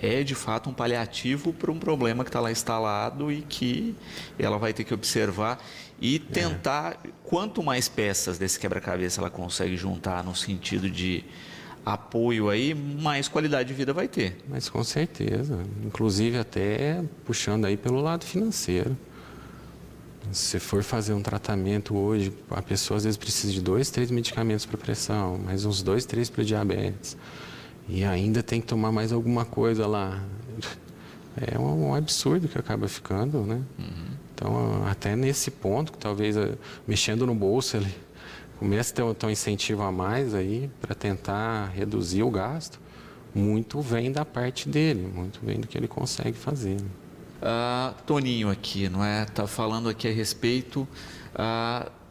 É de fato um paliativo para um problema que está lá instalado e que ela vai ter que observar e tentar, quanto mais peças desse quebra-cabeça ela consegue juntar no sentido de apoio aí, mais qualidade de vida vai ter. Mas com certeza, inclusive até puxando aí pelo lado financeiro. Se você for fazer um tratamento hoje, a pessoa às vezes precisa de 2, 3 medicamentos para pressão, mais uns 2, 3 para diabetes. E ainda tem que tomar mais alguma coisa lá. É um absurdo que acaba ficando, Então, até nesse ponto, que talvez mexendo no bolso, ele começa a ter um incentivo a mais aí para tentar reduzir o gasto. Muito vem da parte dele, muito vem do que ele consegue fazer. Toninho aqui, Está falando aqui a respeito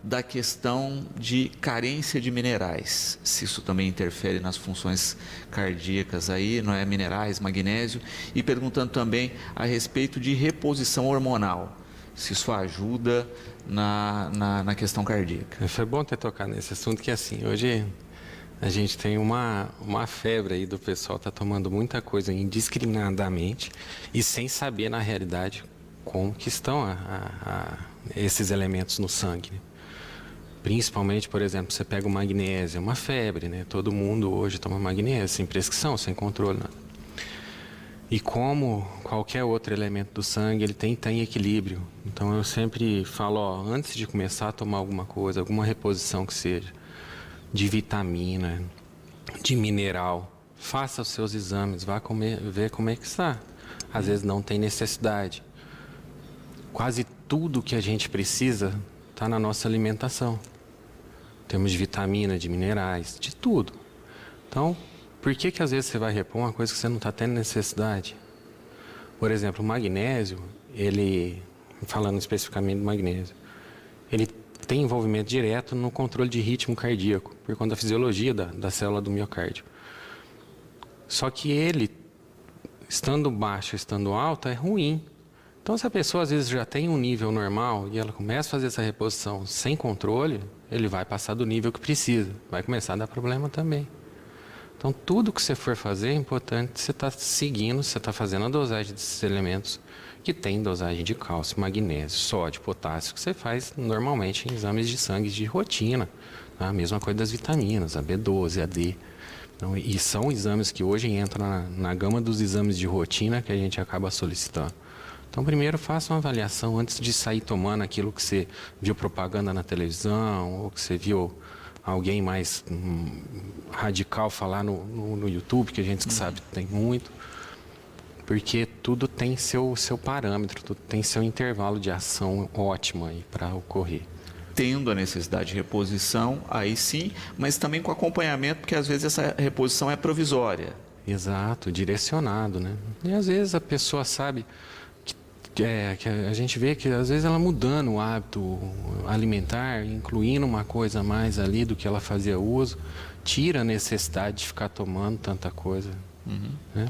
da questão de carência de minerais, se isso também interfere nas funções cardíacas aí, minerais, magnésio, e perguntando também a respeito de reposição hormonal, se isso ajuda na questão cardíaca. Foi bom ter tocado nesse assunto, que assim, hoje a gente tem uma febre aí do pessoal tá tomando muita coisa indiscriminadamente e sem saber na realidade como que estão esses elementos no sangue. Principalmente, por exemplo, você pega o magnésio, é uma febre, Todo mundo hoje toma magnésio, sem prescrição, sem controle, nada. E como qualquer outro elemento do sangue, ele tem que estar em equilíbrio. Então eu sempre falo, antes de começar a tomar alguma coisa, alguma reposição que seja, de vitamina, de mineral, faça os seus exames, vá ver como é que está. Às vezes não tem necessidade. Quase tudo que a gente precisa está na nossa alimentação. Temos de vitamina, de minerais, de tudo. Então, por que às vezes você vai repor uma coisa que você não está tendo necessidade? Por exemplo, o magnésio, falando especificamente do magnésio, ele tem envolvimento direto no controle de ritmo cardíaco, por conta da fisiologia da célula do miocárdio. Só que ele, estando baixo, estando alto, é ruim. Então, se a pessoa às vezes já tem um nível normal e ela começa a fazer essa reposição sem controle, ele vai passar do nível que precisa, vai começar a dar problema também. Então, tudo que você for fazer é importante você estar seguindo, você está fazendo a dosagem desses elementos que tem dosagem de cálcio, magnésio, sódio, potássio, que você faz normalmente em exames de sangue de rotina. Tá? A mesma coisa das vitaminas, a B12, a D. Então, e são exames que hoje entram na gama dos exames de rotina que a gente acaba solicitando. Então, primeiro, faça uma avaliação antes de sair tomando aquilo que você viu propaganda na televisão ou que você viu alguém mais radical falar no YouTube, que a gente sabe que tem muito, porque tudo tem seu parâmetro, tudo tem seu intervalo de ação ótimo aí para ocorrer. Tendo a necessidade de reposição, aí sim, mas também com acompanhamento, porque às vezes essa reposição é provisória. Exato, direcionado, né? E às vezes a pessoa sabe que a gente vê que às vezes ela mudando o hábito alimentar, incluindo uma coisa a mais ali do que ela fazia uso, tira a necessidade de ficar tomando tanta coisa. Né?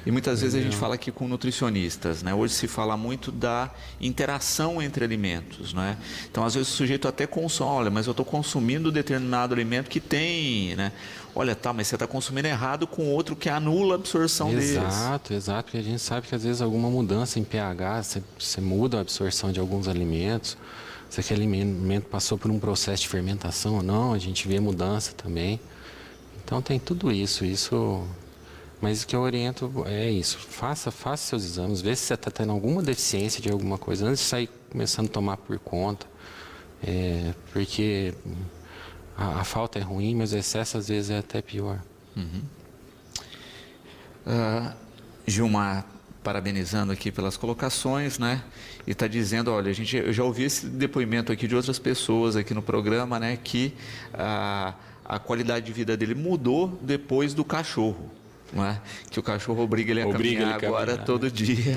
E muitas vezes a gente fala aqui com nutricionistas, né? Hoje se fala muito da interação entre alimentos, né? Então, às vezes o sujeito até consome, olha, mas eu estou consumindo determinado alimento que tem, né? Olha, tá, mas você está consumindo errado com outro que anula a absorção deles. Exato, porque a gente sabe que às vezes alguma mudança em pH, você muda a absorção de alguns alimentos, se aquele alimento passou por um processo de fermentação ou não, a gente vê mudança também. Então tem tudo isso. Mas o que eu oriento é isso, faça seus exames, vê se você está tendo alguma deficiência de alguma coisa, antes de sair começando a tomar por conta, porque a falta é ruim, mas o excesso às vezes é até pior. Gilmar, parabenizando aqui pelas colocações, né? E está dizendo, olha, eu já ouvi esse depoimento aqui de outras pessoas aqui no programa, né? Que a qualidade de vida dele mudou depois do cachorro. Não é? Que o cachorro obriga ele a caminhar agora todo dia.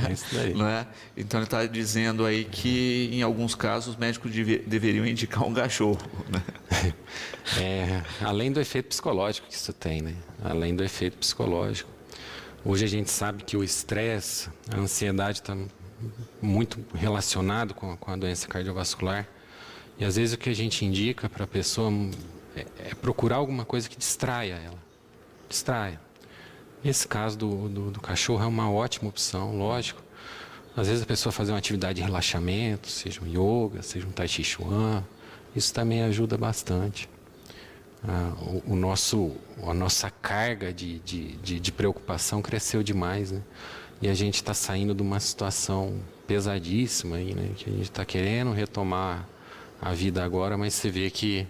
Não é? Então ele está dizendo aí que em alguns casos os médicos deveriam indicar um cachorro. Né? Além do efeito psicológico que isso tem, né? Além do efeito psicológico. Hoje a gente sabe que o estresse, a ansiedade está muito relacionado com a doença cardiovascular. E às vezes o que a gente indica para a pessoa é procurar alguma coisa que distraia ela. Distraia. Nesse caso do cachorro é uma ótima opção, lógico. Às vezes a pessoa fazer uma atividade de relaxamento, seja um yoga, seja um tai chi chuan, isso também ajuda bastante. A nossa carga de preocupação cresceu demais, né? E a gente está saindo de uma situação pesadíssima aí, né? Que a gente está querendo retomar a vida agora, mas você vê que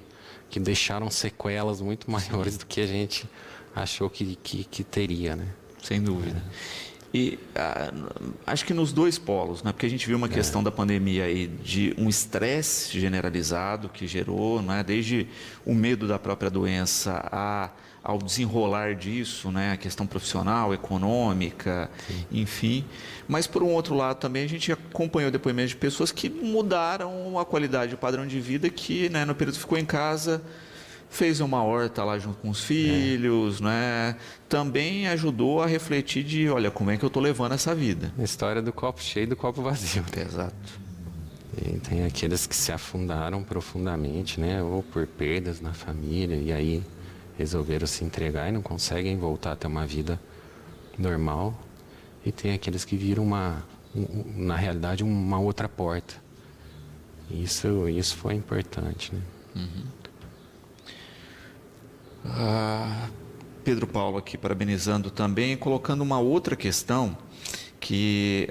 deixaram sequelas muito maiores do que a gente achou que teria, né? Sem dúvida. E acho que nos dois polos, né? Porque a gente viu uma questão da pandemia aí de um estresse generalizado que gerou, né? Desde o medo da própria doença ao desenrolar disso, né? A questão profissional, econômica, enfim. Mas por um outro lado também a gente acompanhou depoimentos de pessoas que mudaram a qualidade, o padrão de vida, que, né, no período que ficou em casa, fez uma horta lá junto com os filhos, né? Também ajudou a refletir de, olha, como é que eu estou levando essa vida. A história do copo cheio e do copo vazio. Exato. E tem aqueles que se afundaram profundamente, né? Ou por perdas na família, e aí resolveram se entregar e não conseguem voltar a ter uma vida normal. E tem aqueles que viram na realidade, uma outra porta. Isso foi importante, né? Pedro Paulo aqui parabenizando também, colocando uma outra questão que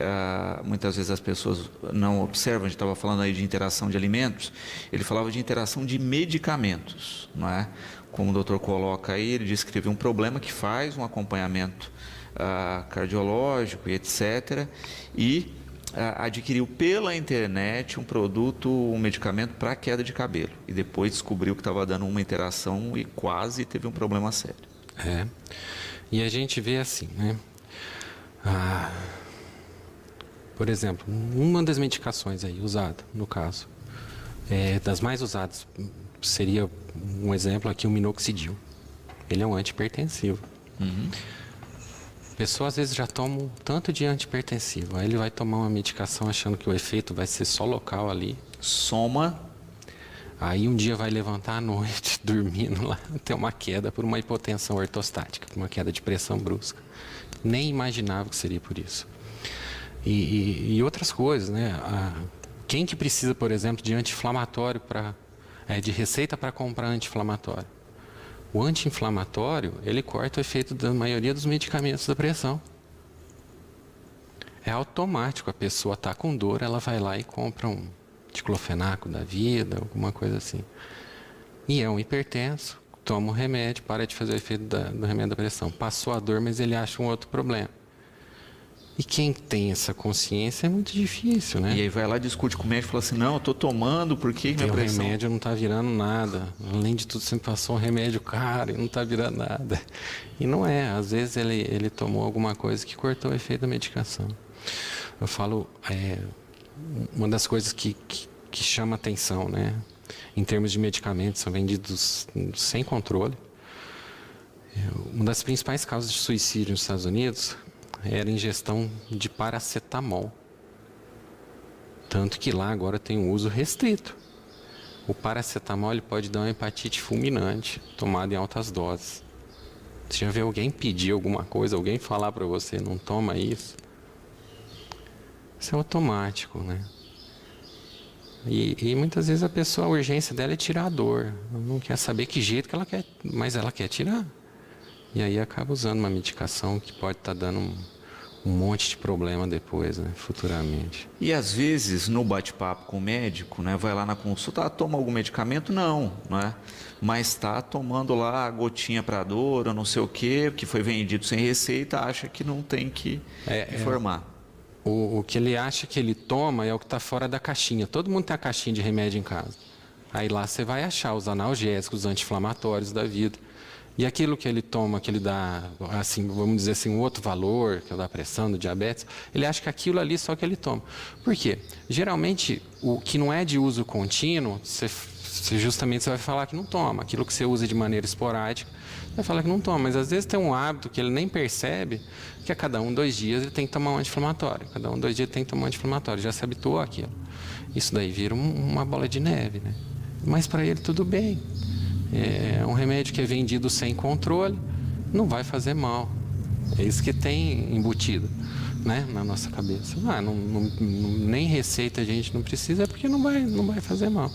muitas vezes as pessoas não observam. A gente estava falando aí de interação de alimentos, ele falava de interação de medicamentos, não é? Como o doutor coloca aí, ele descreveu um problema que faz um acompanhamento cardiológico e etc. E adquiriu pela internet um medicamento para queda de cabelo. E depois descobriu que estava dando uma interação e quase teve um problema sério. E a gente vê assim, né? Por exemplo, uma das medicações aí usada, no caso, das mais usadas, seria um exemplo aqui, o minoxidil. Ele é um antihipertensivo. A pessoa às vezes já toma um tanto de antihipertensivo, aí ele vai tomar uma medicação achando que o efeito vai ser só local ali. Soma. Aí um dia vai levantar à noite, dormindo lá, tem uma queda por uma hipotensão ortostática, por uma queda de pressão brusca. Nem imaginava que seria por isso. E outras coisas, né? Quem que precisa, por exemplo, de anti-inflamatório, de receita para comprar anti-inflamatório? O anti-inflamatório, ele corta o efeito da maioria dos medicamentos da pressão. É automático, a pessoa está com dor, ela vai lá e compra um diclofenaco da vida, alguma coisa assim. E é um hipertenso, toma o remédio, para de fazer o efeito do remédio da pressão. Passou a dor, mas ele acha um outro problema. E quem tem essa consciência é muito difícil, né? E aí vai lá, discute com o médico e fala assim, não, eu estou tomando, por que minha pressão... O remédio não está virando nada. Além de tudo, você passou um remédio caro e não está virando nada. E não é. Às vezes ele tomou alguma coisa que cortou o efeito da medicação. Eu falo, uma das coisas que chama atenção, né? Em termos de medicamentos, são vendidos sem controle. Uma das principais causas de suicídio nos Estados Unidos era a ingestão de paracetamol. Tanto que lá agora tem um uso restrito. O paracetamol ele pode dar uma hepatite fulminante, tomado em altas doses. Você já vê alguém pedir alguma coisa, alguém falar para você, não toma isso? Isso é automático, né? E muitas vezes a urgência dela é tirar a dor. Ela não quer saber que jeito que ela quer, mas ela quer tirar. E aí acaba usando uma medicação que pode estar dando um monte de problema depois, né, futuramente. E às vezes, no bate-papo com o médico, né, vai lá na consulta, toma algum medicamento? Não, né? Mas está tomando lá a gotinha para dor, ou não sei o quê, que foi vendido sem receita, acha que não tem que informar. O que ele acha que ele toma é o que está fora da caixinha. Todo mundo tem a caixinha de remédio em casa. Aí lá você vai achar os analgésicos, os anti-inflamatórios da vida. E aquilo que ele toma, que ele dá, assim, vamos dizer assim, um outro valor, que é o da pressão, do diabetes, ele acha que aquilo ali só que ele toma. Por quê? Geralmente, o que não é de uso contínuo, você vai falar que não toma. Aquilo que você usa de maneira esporádica, vai falar que não toma. Mas às vezes tem um hábito que ele nem percebe, que a cada 2 dias ele tem que tomar um anti-inflamatório. Cada 2 dias ele tem que tomar um anti-inflamatório. Já se habituou àquilo. Isso daí vira uma bola de neve, né? Mas para ele tudo bem. É um remédio que é vendido sem controle, não vai fazer mal. É isso que tem embutido, né, na nossa cabeça. Nem receita a gente não precisa, é porque não vai fazer mal.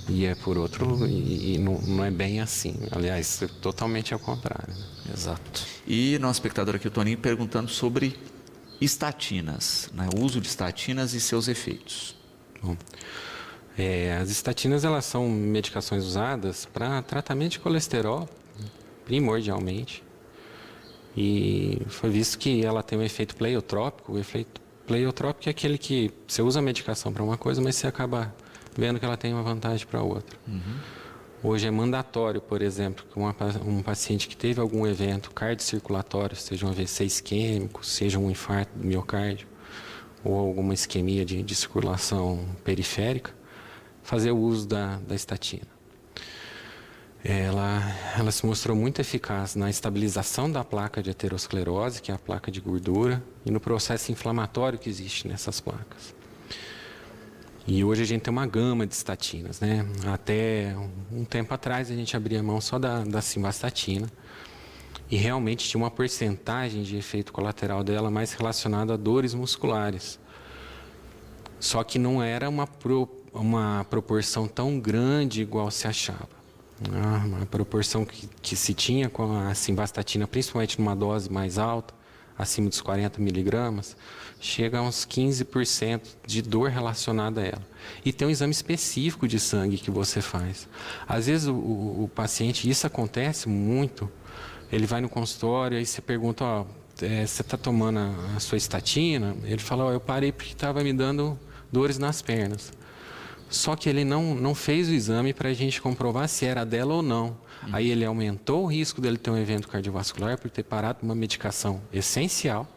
E é por outro, e não é bem assim. Aliás, é totalmente ao contrário. Né? Exato. E nosso espectador aqui, o Toninho, perguntando sobre estatinas, né? O uso de estatinas e seus efeitos. Bom, as estatinas, elas são medicações usadas para tratamento de colesterol, primordialmente. E foi visto que ela tem um efeito pleiotrópico. O efeito pleiotrópico é aquele que você usa a medicação para uma coisa, mas você acaba vendo que ela tem uma vantagem para outra. Hoje é mandatório, por exemplo, que um paciente que teve algum evento cardiocirculatório, seja um AVC isquêmico, seja um infarto do miocárdio, ou alguma isquemia de circulação periférica, fazer o uso da estatina. Ela se mostrou muito eficaz na estabilização da placa de aterosclerose, que é a placa de gordura, e no processo inflamatório que existe nessas placas. E hoje a gente tem uma gama de estatinas, né? Até um tempo atrás a gente abria mão só da simvastatina, e realmente tinha uma porcentagem de efeito colateral dela mais relacionada a dores musculares. Só que não era uma proporção tão grande igual se achava. A proporção que se tinha com a simvastatina, principalmente numa dose mais alta, acima dos 40 miligramas, chega a uns 15% de dor relacionada a ela. E tem um exame específico de sangue que você faz. Às vezes o paciente, isso acontece muito, ele vai no consultório e você pergunta, você está tomando a sua estatina? Ele fala, eu parei porque estava me dando dores nas pernas. Só que ele não fez o exame para a gente comprovar se era dela ou não. Aí ele aumentou o risco dele ter um evento cardiovascular por ter parado uma medicação essencial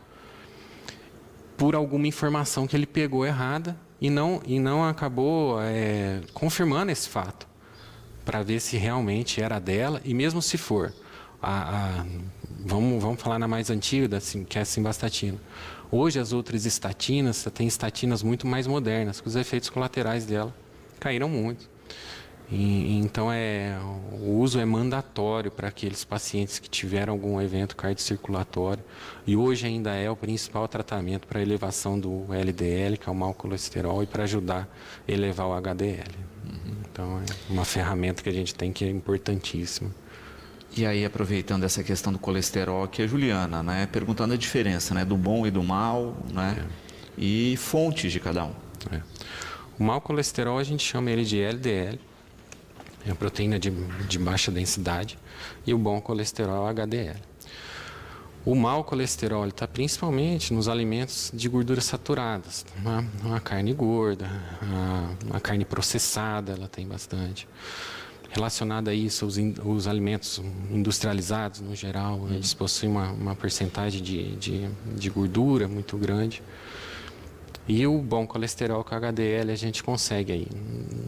por alguma informação que ele pegou errada e não acabou confirmando esse fato para ver se realmente era dela. E mesmo se for, vamos falar na mais antiga, que é a simvastatina. Hoje as outras estatinas, tem estatinas muito mais modernas, que os efeitos colaterais dela caíram muito. Então, o uso é mandatório para aqueles pacientes que tiveram algum evento cardiocirculatório. E hoje ainda é o principal tratamento para a elevação do LDL, que é o mau colesterol, e para ajudar a elevar o HDL. Então, é uma ferramenta que a gente tem que é importantíssima. E aí, aproveitando essa questão do colesterol, aqui a Juliana, né, perguntando a diferença, né, do bom e do mal, né, e fontes de cada um. O mau colesterol, a gente chama ele de LDL, é a proteína de baixa densidade, e o bom colesterol é o HDL. O mau colesterol está principalmente nos alimentos de gorduras saturadas, a carne gorda, a carne processada, ela tem bastante. Relacionado a isso, os alimentos industrializados, no geral, eles possuem uma percentagem de gordura muito grande. E o bom colesterol com HDL a gente consegue aí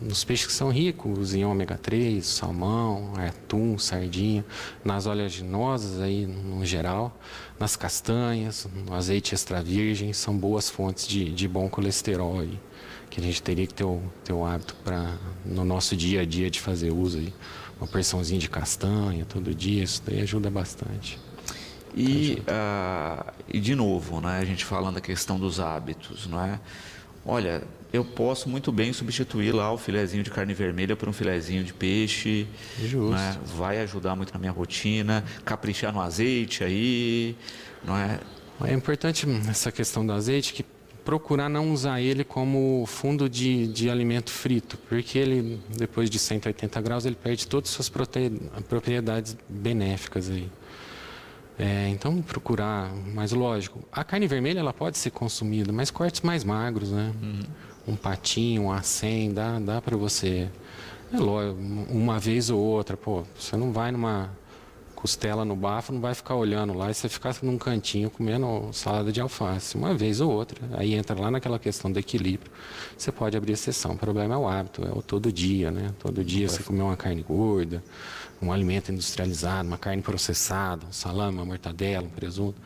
nos peixes que são ricos em ômega 3, salmão, atum, sardinha, nas oleaginosas aí no geral, nas castanhas, no azeite extra virgem, são boas fontes de bom colesterol aí, que a gente teria que ter o hábito para no nosso dia a dia de fazer uso aí, uma porçãozinha de castanha todo dia, isso daí ajuda bastante. E de novo, né, a gente falando da questão dos hábitos, não é? Olha, eu posso muito bem substituir lá o filezinho de carne vermelha por um filezinho de peixe. Justo. Né? Vai ajudar muito na minha rotina, caprichar no azeite aí, não é? É importante essa questão do azeite, que procurar não usar ele como fundo de alimento frito, porque ele, depois de 180 graus, ele perde todas as suas propriedades benéficas aí. Então procurar, mas lógico, a carne vermelha ela pode ser consumida, mas cortes mais magros, né? Um patinho, um acém, dá para você, lógico, uma vez ou outra, pô, você não vai numa costela no bafo, não vai ficar olhando lá e você ficar num cantinho comendo salada de alface, uma vez ou outra, aí entra lá naquela questão do equilíbrio, você pode abrir exceção, o problema é o hábito, é o todo dia, né? Todo dia você comer uma carne gorda, um alimento industrializado, uma carne processada, um salame, uma mortadela, um presunto.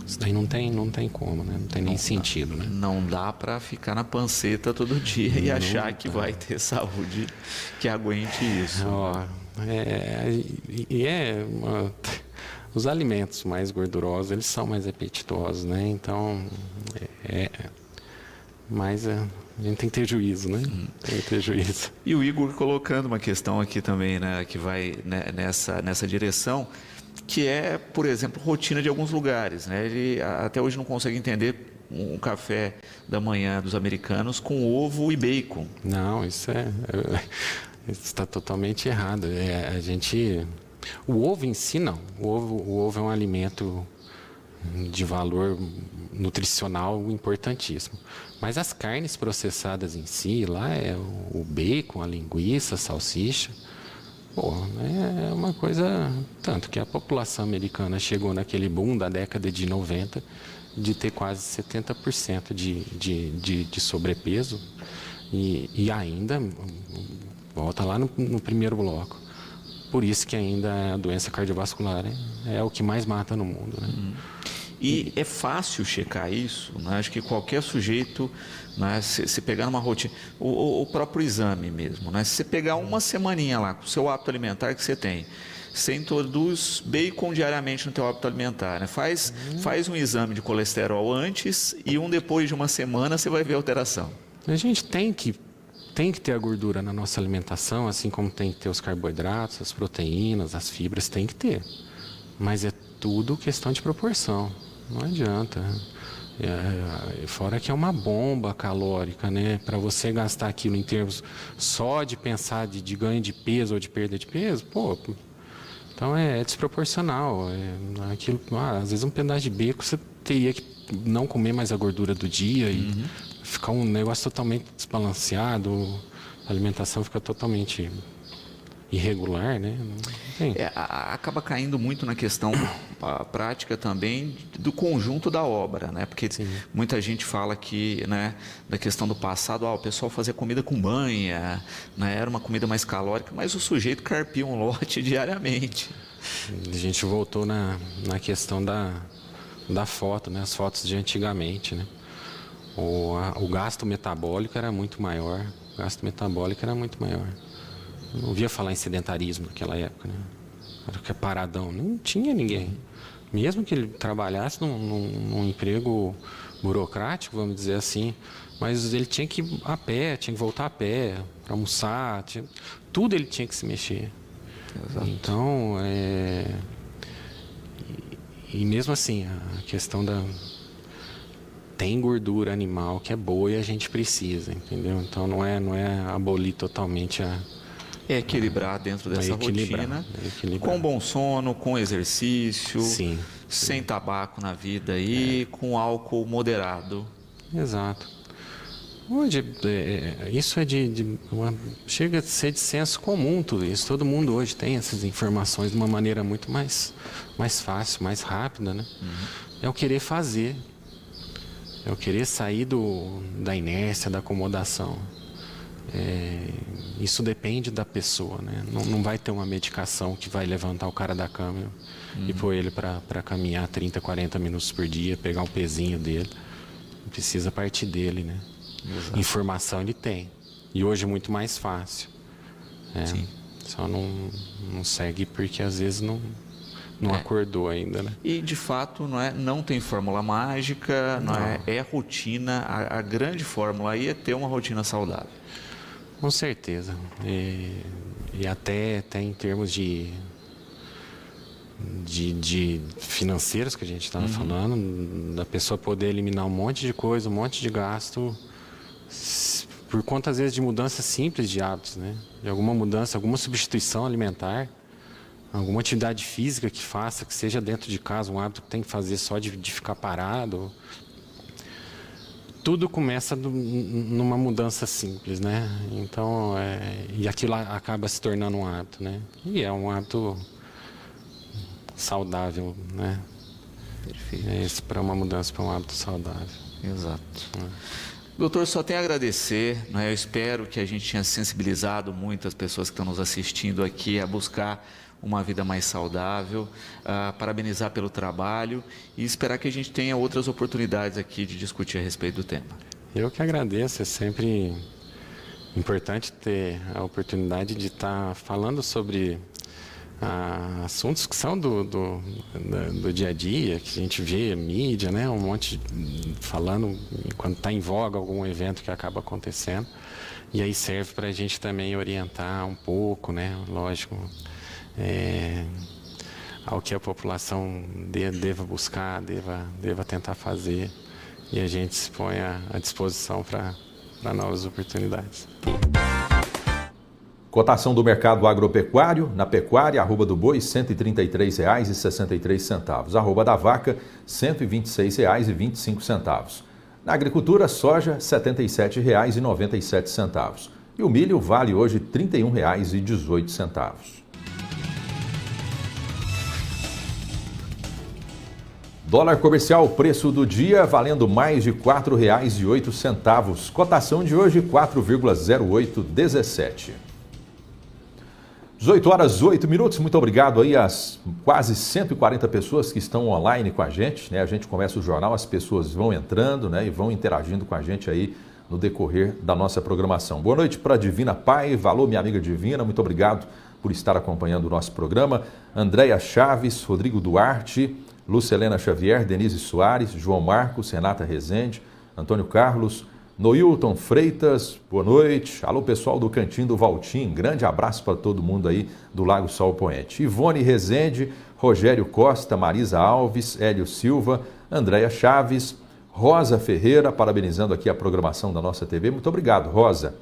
Isso daí não tem como, né? Não tem nem sentido, né? Não dá para ficar na panceta todo dia e achar que vai ter saúde que aguente isso. Os alimentos mais gordurosos, eles são mais apetitosos, né? Então, mas a gente tem que ter juízo, né? Tem que ter juízo. E o Igor colocando uma questão aqui também, né, que vai nessa direção, que é, por exemplo, rotina de alguns lugares, né? Ele até hoje não consegue entender um café da manhã dos americanos com ovo e bacon. Não, isso está totalmente errado. O ovo em si, não. O ovo é um alimento de valor nutricional importantíssimo. Mas as carnes processadas em si, lá é o bacon, a linguiça, a salsicha, é uma coisa... Tanto que a população americana chegou naquele boom da década de 90 de ter quase 70% de sobrepeso e ainda volta lá no primeiro bloco. Por isso que ainda a doença cardiovascular é o que mais mata no mundo, né? E é fácil checar isso, né? Acho que qualquer sujeito, né, se pegar numa rotina, o próprio exame mesmo, né? Se você pegar uma semaninha lá com o seu hábito alimentar que você tem, você introduz bacon diariamente no teu hábito alimentar, né? Faz um exame de colesterol antes e depois de uma semana você vai ver a alteração. A gente tem que ter a gordura na nossa alimentação, assim como tem que ter os carboidratos, as proteínas, as fibras, tem que ter. Mas é tudo questão de proporção. Não adianta. Fora que é uma bomba calórica, né? Para você gastar aquilo em termos só de pensar de ganho de peso ou de perda de peso, então é desproporcional. Aquilo, às vezes um pedaço de bacon você teria que não comer mais a gordura do dia e ficar um negócio totalmente desbalanceado, a alimentação fica totalmente irregular, né? Acaba caindo muito na questão prática também do conjunto da obra, né? Porque muita gente fala que, né, da questão do passado, o pessoal fazia comida com banha, né? Era uma comida mais calórica, mas o sujeito carpia um lote diariamente. A gente voltou na questão da foto, né? As fotos de antigamente, né? O gasto metabólico era muito maior. não ouvia falar em sedentarismo naquela época, né? Era que é paradão, não tinha ninguém. Mesmo que ele trabalhasse num emprego burocrático, vamos dizer assim, mas ele tinha que ir a pé, tinha que voltar a pé, para almoçar, tudo ele tinha que se mexer. Exato. Então, e mesmo assim, a questão da... Tem gordura animal que é boa e a gente precisa, entendeu? Então não é abolir totalmente a... É equilibrar dentro dessa rotina, com bom sono, com exercício, sem tabaco na vida e com álcool moderado. Exato. Hoje, isso é chega a ser de senso comum tudo isso. Todo mundo hoje tem essas informações de uma maneira muito mais fácil, mais rápida, né? É o querer fazer. É o querer sair da inércia, da acomodação. Isso depende da pessoa, né? Não vai ter uma medicação que vai levantar o cara da cama e pôr ele para caminhar 30, 40 minutos por dia, pegar um pezinho dele. Precisa partir dele, né? Exato. Informação ele tem. E hoje é muito mais fácil. Só não segue porque às vezes não acordou ainda, né? E de fato não tem fórmula mágica, é rotina. A grande fórmula aí é ter uma rotina saudável. Com certeza. E até em termos de financeiros que a gente estava falando, da pessoa poder eliminar um monte de coisa, um monte de gasto, por conta às vezes de mudanças simples de hábitos, né? De alguma mudança, alguma substituição alimentar, alguma atividade física que faça, que seja dentro de casa, um hábito que tem que fazer só de ficar parado. Tudo começa numa mudança simples, né? Então, e aquilo acaba se tornando um hábito, né? E é um hábito saudável, né? Perfeito. Para uma mudança para um hábito saudável. Exato. Doutor, só tenho a agradecer, né? Eu espero que a gente tenha sensibilizado muitas pessoas que estão nos assistindo aqui a buscar uma vida mais saudável, parabenizar pelo trabalho e esperar que a gente tenha outras oportunidades aqui de discutir a respeito do tema. Eu que agradeço, é sempre importante ter a oportunidade de estar falando sobre assuntos que são do dia a dia, que a gente vê mídia, né? Um monte falando quando está em voga algum evento que acaba acontecendo. E aí serve para a gente também orientar um pouco, né? Lógico, ao que a população deva buscar, deva tentar fazer. E a gente se põe à disposição para novas oportunidades. Cotação do mercado agropecuário, na pecuária, arroba do boi, R$ 133,63. Arroba da vaca, R$ 126,25. Na agricultura, soja, R$ 77,97. E o milho vale hoje R$ 31,18. Dólar comercial, preço do dia, valendo mais de R$ 4,08. Cotação de hoje, 4,0817. 18 horas 8 minutos, muito obrigado aí às quase 140 pessoas que estão online com a gente, né? A gente começa o jornal, as pessoas vão entrando, né? E vão interagindo com a gente aí no decorrer da nossa programação. Boa noite para a Divina Pai, valeu minha amiga Divina, muito obrigado por estar acompanhando o nosso programa. Andréia Chaves, Rodrigo Duarte, Lucelena Xavier, Denise Soares, João Marcos, Renata Rezende, Antônio Carlos, Noilton Freitas, boa noite. Alô, pessoal do Cantinho do Valtim, grande abraço para todo mundo aí do Lago Sol Poente. Ivone Rezende, Rogério Costa, Marisa Alves, Hélio Silva, Andréia Chaves, Rosa Ferreira, parabenizando aqui a programação da nossa TV. Muito obrigado, Rosa.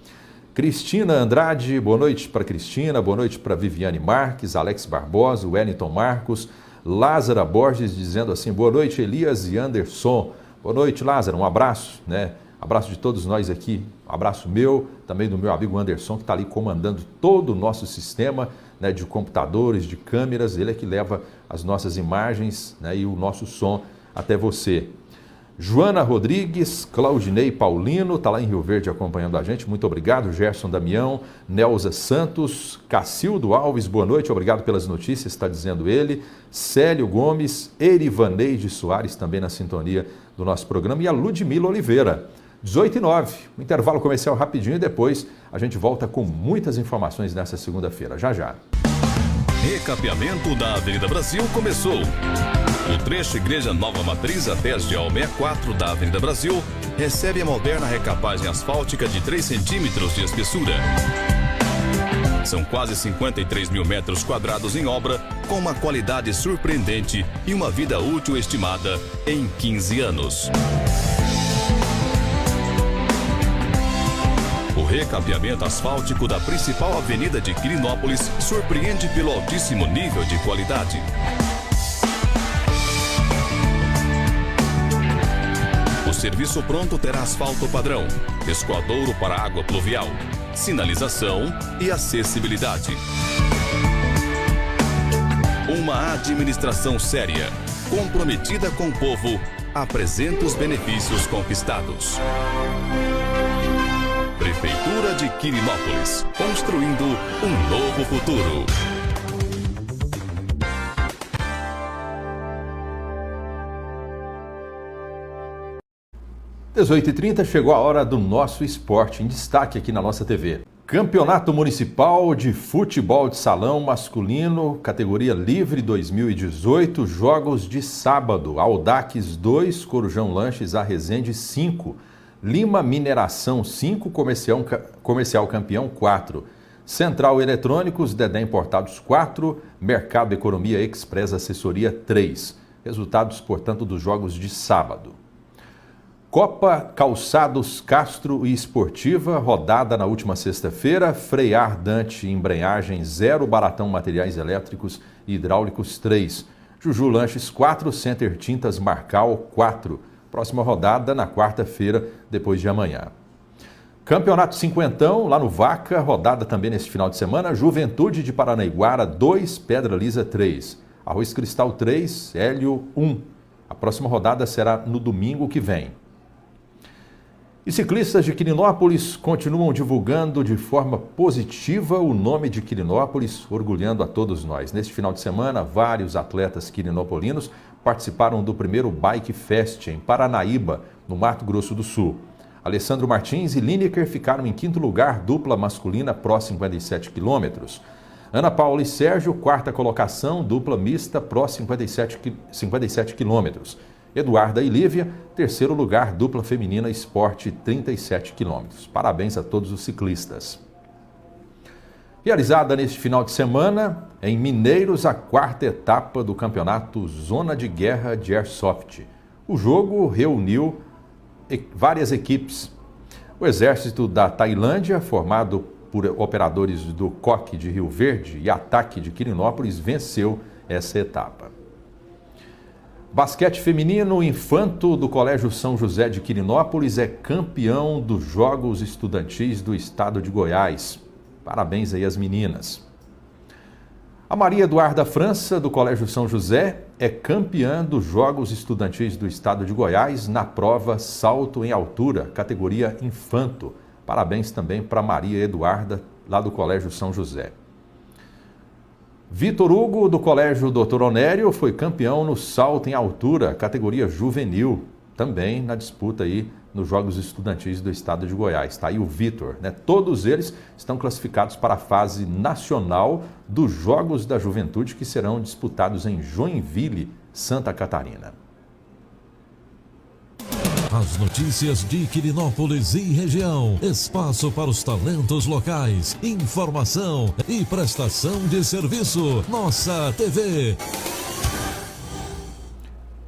Cristina Andrade, boa noite para Cristina, boa noite para Viviane Marques, Alex Barbosa, Wellington Marcos, Lázara Borges dizendo assim, boa noite, Elias e Anderson. Boa noite, Lázaro, um abraço, né? Abraço de todos nós aqui, um abraço meu, também do meu amigo Anderson, que está ali comandando todo o nosso sistema, né, de computadores, de câmeras, ele é que leva as nossas imagens, né, e o nosso som até você. Joana Rodrigues, Claudinei Paulino, está lá em Rio Verde acompanhando a gente, muito obrigado. Gerson Damião, Nelza Santos, Cacildo Alves, boa noite, obrigado pelas notícias, está dizendo ele. Célio Gomes, Erivaneide Soares, também na sintonia do nosso programa, e a Ludmila Oliveira. 18h09, um intervalo comercial rapidinho e depois a gente volta com muitas informações nessa segunda-feira. Já, já. Recapeamento da Avenida Brasil começou. O trecho Igreja Nova Matriz até as de 64 da Avenida Brasil recebe a moderna recapagem asfáltica de 3 centímetros de espessura. São quase 53 mil metros quadrados em obra, com uma qualidade surpreendente e uma vida útil estimada em 15 anos. O recapeamento asfáltico da principal avenida de Quirinópolis surpreende pelo altíssimo nível de qualidade. O serviço pronto terá asfalto padrão, escoadouro para água pluvial, sinalização e acessibilidade. Uma administração séria, comprometida com o povo, apresenta os benefícios conquistados. Prefeitura de Quirinópolis, construindo um novo futuro. Às 18h30 chegou a hora do nosso esporte em destaque aqui na nossa TV. Campeonato Municipal de Futebol de Salão Masculino, categoria livre 2018, jogos de sábado. Audax 2, Corujão Lanches, A Resende 5. Lima Mineração 5, Comercial Campeão 4. Central Eletrônicos, Dedé Importados 4. Mercado Economia Express Assessoria 3. Resultados, portanto, dos jogos de sábado. Copa Calçados Castro e Esportiva, rodada na última sexta-feira. Freiar Dante Embreagem 0, Baratão Materiais Elétricos e Hidráulicos 3. Juju Lanches 4, Center Tintas Marcal 4. Próxima rodada na quarta-feira, depois de amanhã. Campeonato Cinquentão, lá no Vaca, rodada também neste final de semana. Juventude de Paranaiguara 2, Pedra Lisa 3. Arroz Cristal 3, Hélio 1. A próxima rodada será no domingo que vem. E ciclistas de Quirinópolis continuam divulgando de forma positiva o nome de Quirinópolis, orgulhando a todos nós. Neste final de semana, vários atletas quirinopolinos participaram do primeiro Bike Fest em Paranaíba, no Mato Grosso do Sul. Alessandro Martins e Lineker ficaram em 5º lugar, dupla masculina Pro 57 km. Ana Paula e Sérgio, 4ª colocação, dupla mista Pro 57 km. Eduarda e Lívia, 3º lugar, dupla feminina Esporte 37 km. Parabéns a todos os ciclistas. Realizada neste final de semana, em Mineiros, a 4ª etapa do campeonato Zona de Guerra de Airsoft. O jogo reuniu várias equipes. O Exército da Tailândia, formado por operadores do COC de Rio Verde e Ataque de Quirinópolis, venceu essa etapa. Basquete feminino, o Infanto do Colégio São José de Quirinópolis é campeão dos Jogos Estudantis do Estado de Goiás. Parabéns aí às meninas. A Maria Eduarda França, do Colégio São José, é campeã dos Jogos Estudantis do Estado de Goiás na prova Salto em Altura, categoria Infanto. Parabéns também para Maria Eduarda, lá do Colégio São José. Vitor Hugo, do Colégio Dr. Onério, foi campeão no salto em altura, categoria juvenil, também na disputa aí nos Jogos Estudantis do Estado de Goiás. Está aí o Vitor, né? Todos eles estão classificados para a fase nacional dos Jogos da Juventude, que serão disputados em Joinville, Santa Catarina. As notícias de Quirinópolis e região. Espaço para os talentos locais. Informação e prestação de serviço. Nossa TV.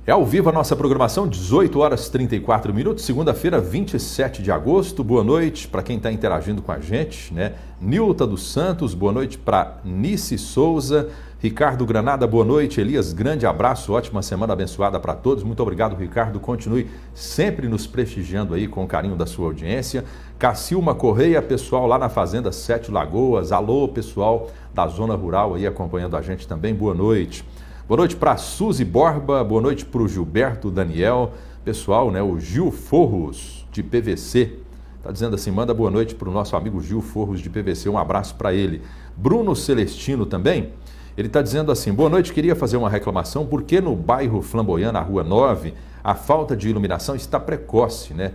É ao vivo a nossa programação, 18h34, segunda-feira, 27 de agosto. Boa noite para quem está interagindo com a gente, né? Nilta dos Santos, boa noite para Nice Souza. Ricardo Granada, boa noite. Elias, grande abraço, ótima semana abençoada para todos. Muito obrigado, Ricardo. Continue sempre nos prestigiando aí com o carinho da sua audiência. Cacilma Correia, pessoal lá na Fazenda Sete Lagoas. Alô, pessoal da zona rural aí acompanhando a gente também. Boa noite. Boa noite para Suzy Borba, boa noite para o Gilberto Daniel. Pessoal, né, o Gil Forros, de PVC. Está dizendo assim, manda boa noite para o nosso amigo Gil Forros, de PVC. Um abraço para ele. Bruno Celestino também. Ele está dizendo assim, boa noite, queria fazer uma reclamação, porque no bairro Flamboyant, na Rua 9, a falta de iluminação está precoce, né?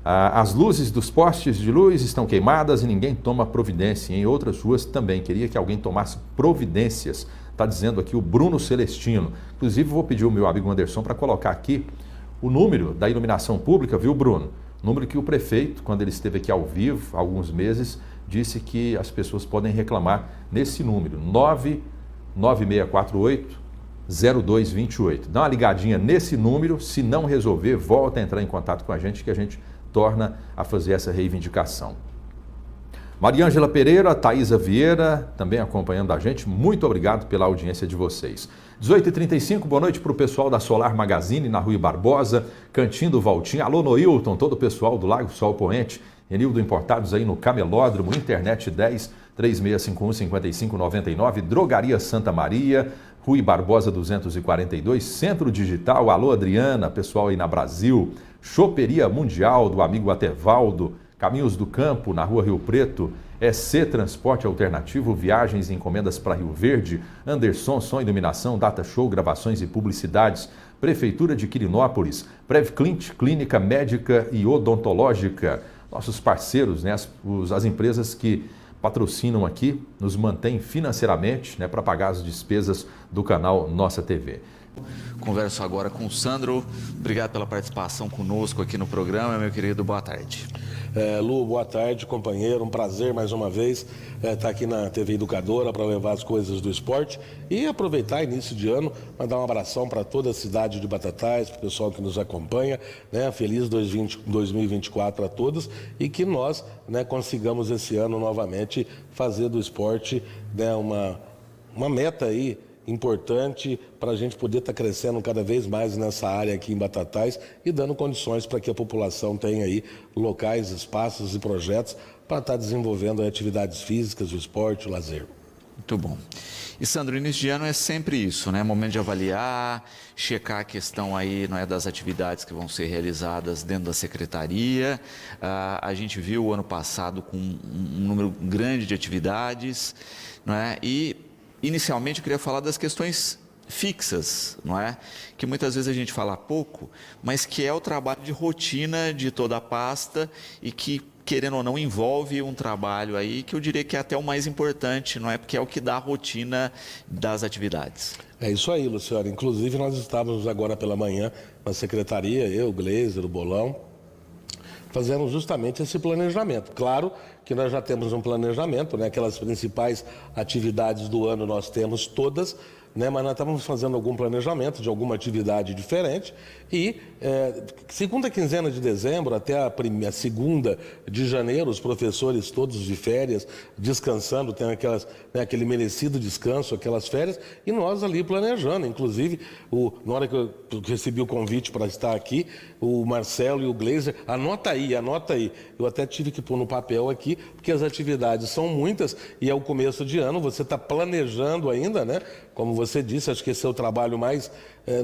As luzes dos postes de luz estão queimadas e ninguém toma providência. Em outras ruas também. Queria que alguém tomasse providências. Está dizendo aqui o Bruno Celestino. Inclusive, vou pedir ao meu amigo Anderson para colocar aqui o número da iluminação pública, viu, Bruno? Número que o prefeito, quando ele esteve aqui ao vivo, há alguns meses, disse que as pessoas podem reclamar nesse número, 99648-0228. Dá uma ligadinha nesse número, se não resolver, volta a entrar em contato com a gente, que a gente torna a fazer essa reivindicação. Mariângela Pereira, Thaisa Vieira, também acompanhando a gente. Muito obrigado pela audiência de vocês. 18h35, boa noite para o pessoal da Solar Magazine, na Rui Barbosa, Cantinho do Valtinho. Alô, Noilton, todo o pessoal do Lago Sol Poente. Enildo Importados aí no Camelódromo, Internet 10-3651-5599, Drogaria Santa Maria, Rui Barbosa 242, Centro Digital. Alô, Adriana, pessoal aí na Brasil. Choperia Mundial, do amigo Atevaldo. Caminhos do Campo, na Rua Rio Preto, EC Transporte Alternativo, viagens e encomendas para Rio Verde, Anderson, Som e Iluminação, Data Show, gravações e publicidades, Prefeitura de Quirinópolis, Prevclint, Clínica Médica e Odontológica. Nossos parceiros, né, as empresas que patrocinam aqui, nos mantêm financeiramente, né, para pagar as despesas do canal Nossa TV. Converso agora com o Sandro. Obrigado pela participação conosco aqui no programa, meu querido. Boa tarde. Lu, boa tarde, companheiro. Um prazer mais uma vez estar aqui na TV Educadora para levar as coisas do esporte e aproveitar início de ano para dar um abração para toda a cidade de Batatais, para o pessoal que nos acompanha, né? Feliz 2024 a todos e que nós, né, consigamos esse ano novamente fazer do esporte, né, uma meta aí importante para a gente poder estar crescendo cada vez mais nessa área aqui em Batatais e dando condições para que a população tenha aí locais, espaços e projetos para estar desenvolvendo atividades físicas, o esporte, o lazer. Muito bom. E Sandro, início de ano é sempre isso, né? Momento de avaliar, checar a questão aí, não é, das atividades que vão ser realizadas dentro da secretaria. A gente viu o ano passado com um número grande de atividades, não é? E inicialmente eu queria falar das questões fixas, não é? Que muitas vezes a gente fala pouco, mas que é o trabalho de rotina de toda a pasta e que, querendo ou não, envolve um trabalho aí que eu diria que é até o mais importante, não é? Porque é o que dá a rotina das atividades. É isso aí, Luciano. Inclusive nós estávamos agora pela manhã na secretaria, eu, o Gleiser, o Bolão, fazendo justamente esse planejamento. Claro que nós já temos um planejamento, né? Aquelas principais atividades do ano nós temos todas, né? Mas nós estamos fazendo algum planejamento de alguma atividade diferente e segunda quinzena de dezembro até a segunda de janeiro, os professores todos de férias, descansando, tem aquele merecido descanso, aquelas férias, e nós ali planejando. Inclusive, na hora que eu recebi o convite para estar aqui, o Marcelo e o Gleiser, anota aí. Eu até tive que pôr no papel aqui, porque as atividades são muitas e é o começo de ano, você está planejando ainda, né? Como você disse, acho que esse é o trabalho mais,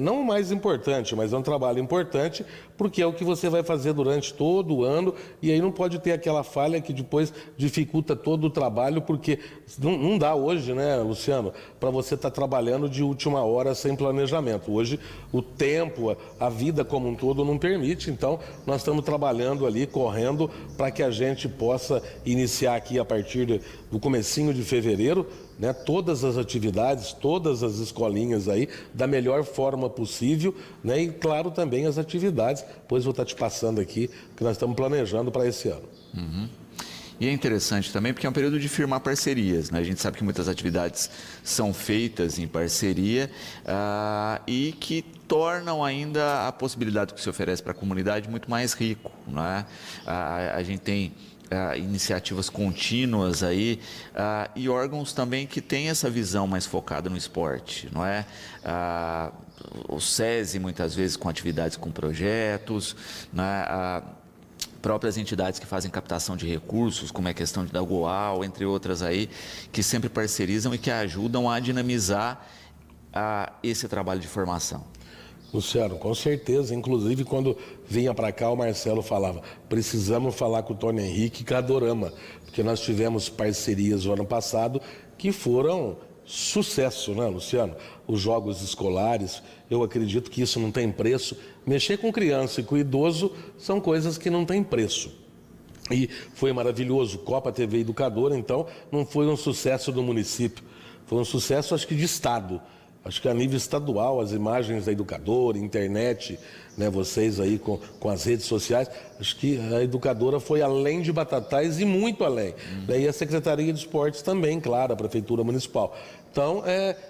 não o mais importante, mas é um trabalho importante, porque é o que você vai fazer durante todo o ano, e aí não pode ter aquela falha que depois dificulta todo o trabalho, porque não dá hoje, né, Luciano, para você estar trabalhando de última hora sem planejamento. Hoje o tempo, a vida como um todo não permite, então nós estamos trabalhando ali, correndo, para que a gente possa iniciar aqui a partir do comecinho de fevereiro, né, todas as atividades, todas as escolinhas aí, da melhor forma possível, né, e claro também as atividades, pois vou estar te passando aqui, que nós estamos planejando para esse ano. Uhum. E é interessante também porque é um período de firmar parcerias, né? A gente sabe que muitas atividades são feitas em parceria e que tornam ainda a possibilidade que se oferece para a comunidade muito mais rico, não é? A gente tem iniciativas contínuas aí e órgãos também que têm essa visão mais focada no esporte, não é? O SESI muitas vezes com atividades com projetos, né? Próprias entidades que fazem captação de recursos, como é a questão da Goal, entre outras aí, que sempre parcerizam e que ajudam a dinamizar esse trabalho de formação. Luciano, com certeza. Inclusive, quando vinha para cá, o Marcelo falava, precisamos falar com o Tony Henrique e com a Dorama, porque nós tivemos parcerias no ano passado que foram sucesso, né, Luciano? Os jogos escolares, eu acredito que isso não tem preço. Mexer com criança e com idoso são coisas que não têm preço. E foi maravilhoso. Copa TV Educadora, então, não foi um sucesso do município, foi um sucesso, acho que, de estado. Acho que a nível estadual, as imagens da Educadora, internet, né, vocês aí com as redes sociais, acho que a Educadora foi além de Batatais e muito além. E a Secretaria de Esportes também, claro, a Prefeitura Municipal. Então,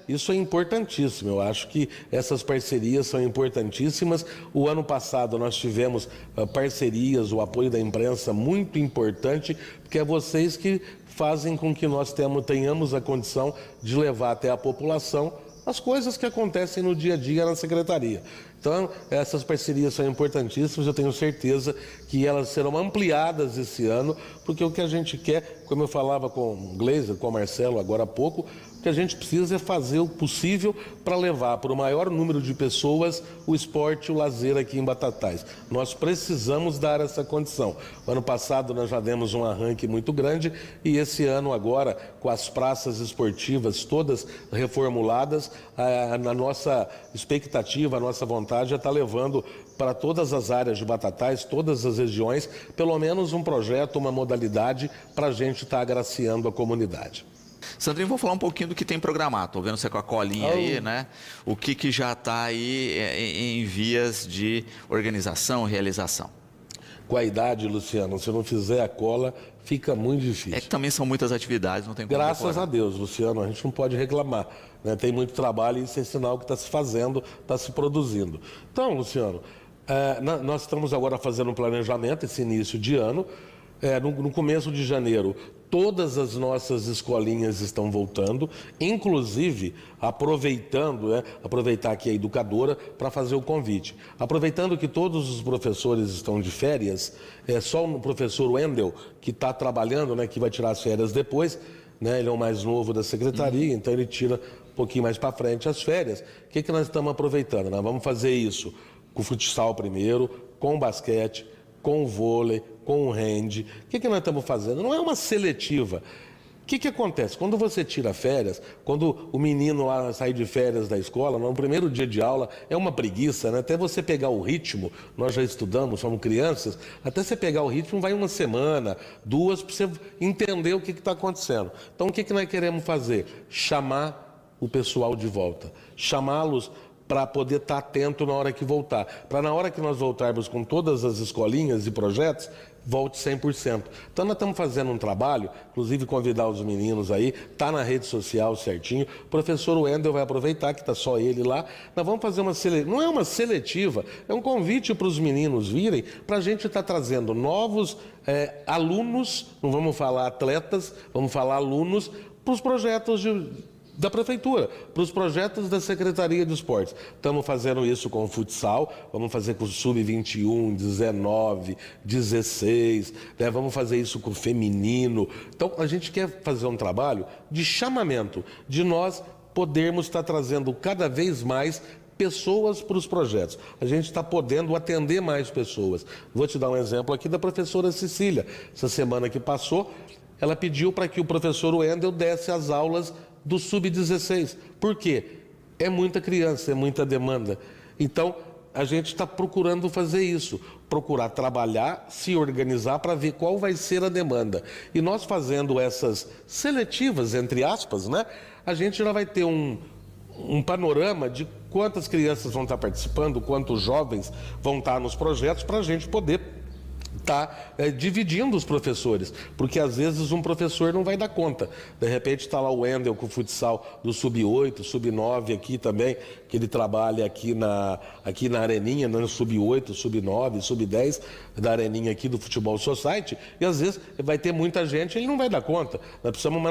isso é importantíssimo. Eu acho que essas parcerias são importantíssimas. O ano passado nós tivemos parcerias, o apoio da imprensa muito importante, porque é vocês que fazem com que nós tenhamos a condição de levar até a população as coisas que acontecem no dia a dia na Secretaria. Então, essas parcerias são importantíssimas, eu tenho certeza que elas serão ampliadas esse ano, porque o que a gente quer, como eu falava com o Gleiser, com o Marcelo agora há pouco, o que a gente precisa é fazer o possível para levar para o maior número de pessoas o esporte e o lazer aqui em Batatais. Nós precisamos dar essa condição. O ano passado nós já demos um arranque muito grande e esse ano agora, com as praças esportivas todas reformuladas, a nossa expectativa, a nossa vontade é estar levando para todas as áreas de Batatais, todas as regiões, pelo menos um projeto, uma modalidade para a gente estar agraciando a comunidade. Sandrinho, vou falar um pouquinho do que tem programado. Estou vendo você com a colinha aí, né? O que já está aí em vias de organização, realização? Com a idade, Luciano, se não fizer a cola, fica muito difícil. É que também são muitas atividades, não tem como Graças decorar. a Deus, Luciano, a gente não pode reclamar, né? Tem muito trabalho e isso é sinal que está se fazendo, está se produzindo. Então, Luciano, nós estamos agora fazendo um planejamento, esse início de ano. No começo de janeiro, todas as nossas escolinhas estão voltando, inclusive aproveitar aqui a Educadora para fazer o convite. Aproveitando que todos os professores estão de férias, só o professor Wendel, que está trabalhando, né, que vai tirar as férias depois, né, ele é o mais novo da secretaria, então ele tira um pouquinho mais para frente as férias. O que nós estamos aproveitando? Nós vamos fazer isso com o futsal primeiro, com o basquete, com o vôlei, com o hand. O que nós estamos fazendo? Não é uma seletiva. O que acontece? Quando você tira férias, quando o menino lá sai de férias da escola, no primeiro dia de aula, é uma preguiça, né? Até você pegar o ritmo, nós já estudamos, somos crianças, até você pegar o ritmo vai uma semana, 2, para você entender o que está acontecendo. Então, o que nós queremos fazer? Chamar o pessoal de volta, chamá-los para poder estar atento na hora que voltar. Para na hora que nós voltarmos com todas as escolinhas e projetos, volte 100%. Então nós estamos fazendo um trabalho, inclusive convidar os meninos aí, tá na rede social certinho. O professor Wendel vai aproveitar que está só ele lá. Nós vamos fazer uma seletiva, não é uma seletiva, é um convite para os meninos virem, para a gente estar trazendo novos alunos, não vamos falar atletas, vamos falar alunos, para os projetos da Prefeitura, para os projetos da Secretaria de Esportes. Estamos fazendo isso com o futsal, vamos fazer com o Sub-21, 19, 16, né? Vamos fazer isso com o feminino. Então, a gente quer fazer um trabalho de chamamento, de nós podermos estar trazendo cada vez mais pessoas para os projetos. A gente está podendo atender mais pessoas. Vou te dar um exemplo aqui da professora Cecília. Essa semana que passou, ela pediu para que o professor Wendel desse as aulas do Sub-16. Por quê? É muita criança, é muita demanda. Então, a gente está procurando fazer isso, procurar trabalhar, se organizar para ver qual vai ser a demanda. E nós fazendo essas seletivas, entre aspas, né, a gente já vai ter um panorama de quantas crianças vão estar participando, quantos jovens vão estar nos projetos, para a gente poder estar dividindo os professores, porque às vezes um professor não vai dar conta. De repente está lá o Wendel com o futsal do Sub-8, Sub-9 aqui também, que ele trabalha aqui na Areninha, no Sub-8, Sub-9, Sub-10, da Areninha aqui do Futebol Society, e às vezes vai ter muita gente, ele não vai dar conta. Nós precisamos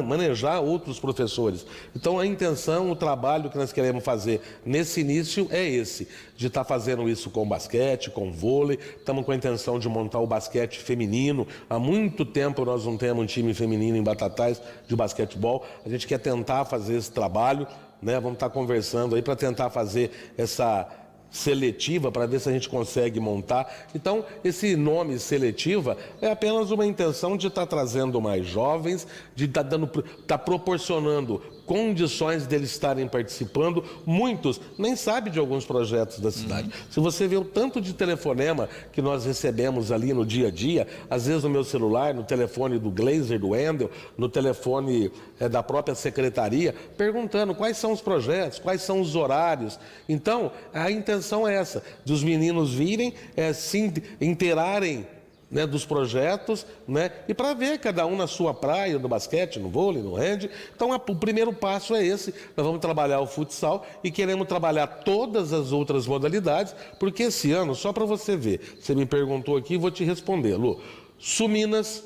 manejar outros professores. Então a intenção, o trabalho que nós queremos fazer nesse início é esse, de estar fazendo isso com basquete, com vôlei. Estamos com a intenção de montar o basquete feminino. Há muito tempo nós não temos um time feminino em Batatais de basquetebol. A gente quer tentar fazer esse trabalho, né? Vamos estar conversando aí para tentar fazer essa seletiva, para ver se a gente consegue montar. Então, esse nome seletiva é apenas uma intenção de estar trazendo mais jovens, de estar proporcionando condições deles estarem participando. Muitos nem sabem de alguns projetos da cidade. Se você vê o tanto de telefonema que nós recebemos ali no dia a dia, às vezes no meu celular, no telefone do Glazer, do Wendel, no telefone da própria secretaria, perguntando quais são os projetos, quais são os horários. Então, a intenção é essa, de os meninos virem, se inteirarem, né, dos projetos, né, e para ver cada um na sua praia, no basquete, no vôlei, no hand. Então, o primeiro passo é esse. Nós vamos trabalhar o futsal e queremos trabalhar todas as outras modalidades, porque esse ano, só para você ver, você me perguntou aqui, vou te responder, Lu. Suminas,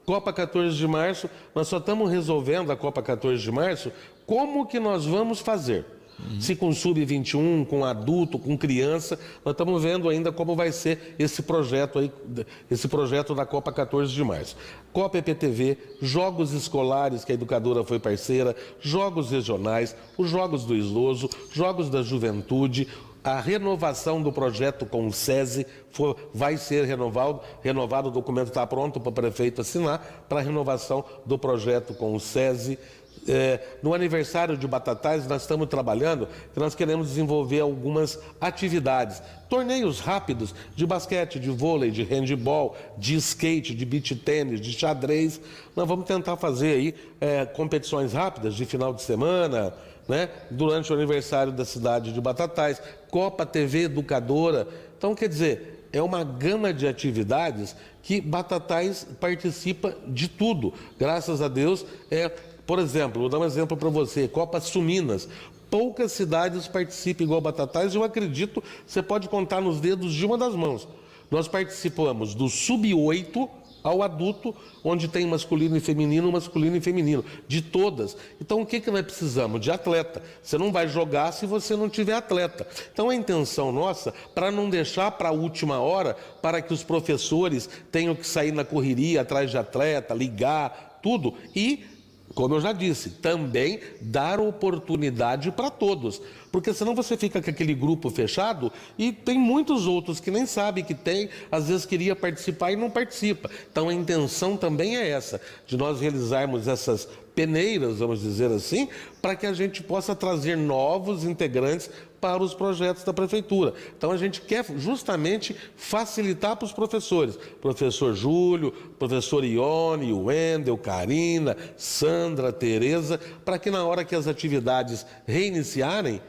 Copa 14 de março, nós só estamos resolvendo a Copa 14 de março, como que nós vamos fazer? Se com sub-21, com adulto, com criança, nós estamos vendo ainda como vai ser esse projeto aí, esse projeto da Copa 14 de março. Copa EPTV, jogos escolares que a educadora foi parceira, jogos regionais, os jogos do idoso, jogos da juventude, a renovação do projeto com o SESI vai ser renovado, o documento está pronto para o prefeito assinar, para a renovação do projeto com o SESI. No aniversário de Batatais, nós estamos trabalhando, que nós queremos desenvolver algumas atividades. Torneios rápidos de basquete, de vôlei, de handebol, de skate, de beach tênis, de xadrez. Nós vamos tentar fazer aí competições rápidas de final de semana, né, durante o aniversário da cidade de Batatais. Copa TV Educadora. Então, quer dizer, é uma gama de atividades que Batatais participa de tudo. Graças a Deus, por exemplo, vou dar um exemplo para você, Copa Suminas. Poucas cidades participam igual Batatais, eu acredito, você pode contar nos dedos de uma das mãos. Nós participamos do sub-8 ao adulto, onde tem masculino e feminino, de todas. Então, o que nós precisamos? De atleta. Você não vai jogar se você não tiver atleta. Então, a intenção nossa, para não deixar para a última hora, para que os professores tenham que sair na correria atrás de atleta, ligar, tudo, e, como eu já disse, também dar oportunidade para todos. Porque senão você fica com aquele grupo fechado e tem muitos outros que nem sabem que tem, às vezes queria participar e não participa. Então a intenção também é essa, de nós realizarmos essas peneiras, vamos dizer assim, para que a gente possa trazer novos integrantes para os projetos da prefeitura. Então a gente quer justamente facilitar para os professores. Professor Júlio, professor Ione, Wendel, Karina, Sandra, Tereza, para que na hora que as atividades reiniciarem,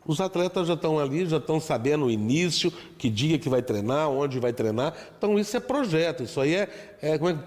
os atletas já estão ali, já estão sabendo o início, que dia que vai treinar, onde vai treinar. Então isso é projeto, isso aí é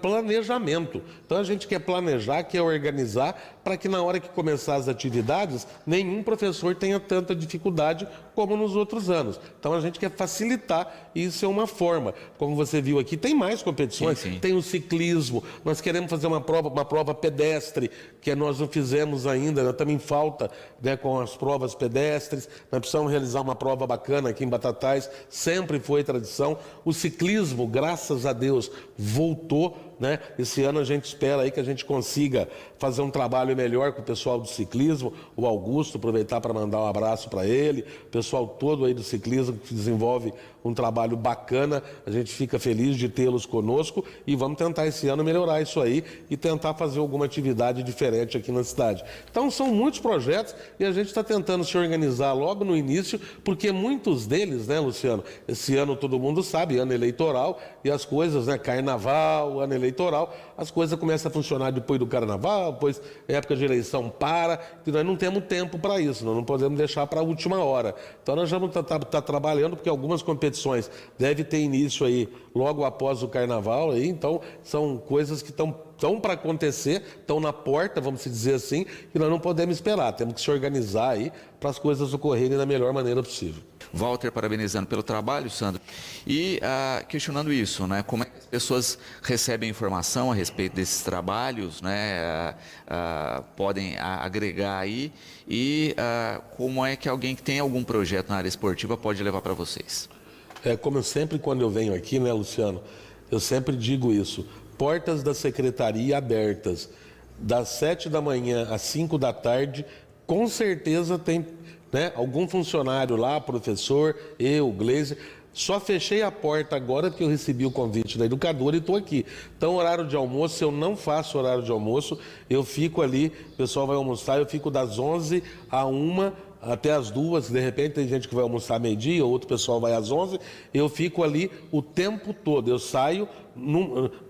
planejamento. Então a gente quer planejar, quer organizar, para que na hora que começar as atividades, nenhum professor tenha tanta dificuldade como nos outros anos. Então a gente quer facilitar, e isso é uma forma. Como você viu aqui, tem mais competições, sim. Tem o ciclismo, nós queremos fazer uma prova pedestre, que nós não fizemos ainda, também falta, né, com as provas pedestres. Nós precisamos realizar uma prova bacana aqui em Batatais, sempre foi tradição. O ciclismo, graças a Deus, voltou, né? Esse ano a gente espera aí que a gente consiga fazer um trabalho melhor com o pessoal do ciclismo, o Augusto, aproveitar para mandar um abraço para ele, o pessoal todo aí do ciclismo que desenvolve um trabalho bacana, a gente fica feliz de tê-los conosco e vamos tentar esse ano melhorar isso aí e tentar fazer alguma atividade diferente aqui na cidade. Então são muitos projetos e a gente está tentando se organizar logo no início, porque muitos deles, né, Luciano, esse ano todo mundo sabe, ano eleitoral, e as coisas, né, carnaval, ano eleitoral, as coisas começam a funcionar depois do carnaval, depois época de eleição para, e nós não temos tempo para isso, nós não podemos deixar para a última hora. Então nós já vamos estar trabalhando, porque algumas competições devem ter início aí logo após o carnaval, aí, então são coisas que estão para acontecer, estão na porta, vamos dizer assim, e nós não podemos esperar, temos que se organizar aí para as coisas ocorrerem da melhor maneira possível. Walter, parabenizando pelo trabalho, Sandro, e questionando isso, né? Como é que as pessoas recebem informação a respeito desses trabalhos, né? Podem agregar aí, e como é que alguém que tem algum projeto na área esportiva pode levar para vocês? Como eu sempre, quando eu venho aqui, né, Luciano, eu sempre digo isso, portas da secretaria abertas, das 7 da manhã às 5 da tarde, com certeza tem, né, algum funcionário lá, professor, eu, Glazer, Só fechei a porta agora porque eu recebi o convite da educadora e estou aqui. Então, horário de almoço, eu não faço horário de almoço, eu fico ali, o pessoal vai almoçar, eu fico das 11 à 1 até as 2, de repente tem gente que vai almoçar meio-dia, outro pessoal vai às 11, eu fico ali o tempo todo, eu saio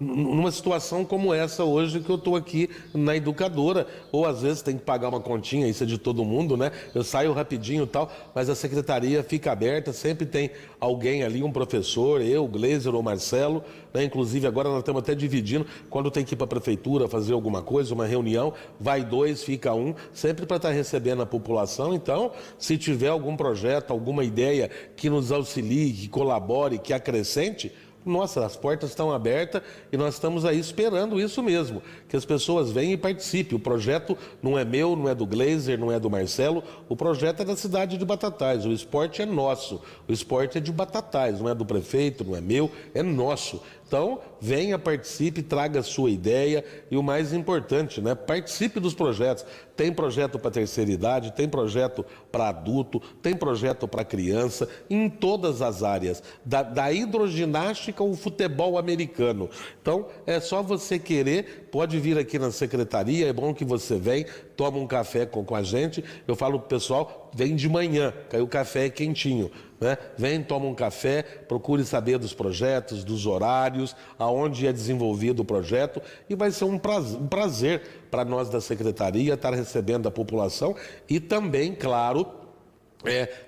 numa situação como essa hoje que eu estou aqui na educadora, ou às vezes tem que pagar uma continha, isso é de todo mundo, né? Eu saio rapidinho e tal, mas a secretaria fica aberta, sempre tem alguém ali, um professor, eu, Gleiser ou Marcelo, né? Inclusive agora nós estamos até dividindo, quando tem que ir para a prefeitura fazer alguma coisa, uma reunião, vai 2, fica 1, sempre para estar recebendo a população. Então, se tiver algum projeto, alguma ideia que nos auxilie, que colabore, que acrescente, nossa, as portas estão abertas e nós estamos aí esperando isso mesmo, que as pessoas venham e participem. O projeto não é meu, não é do Gleiser, não é do Marcelo, o projeto é da cidade de Batatais, o esporte é nosso, o esporte é de Batatais, não é do prefeito, não é meu, é nosso. Então, venha, participe, traga a sua ideia e o mais importante, né? Participe dos projetos. Tem projeto para terceira idade, tem projeto para adulto, tem projeto para criança, em todas as áreas, da hidroginástica ao futebol americano. Então, é só você querer, pode vir aqui na secretaria, é bom que você venha, toma um café com a gente. Eu falo pro pessoal, vem de manhã, que aí o café é quentinho. Né? Vem, toma um café, procure saber dos projetos, dos horários, aonde é desenvolvido o projeto, e vai ser um prazer para nós da secretaria estar recebendo a população e também, claro,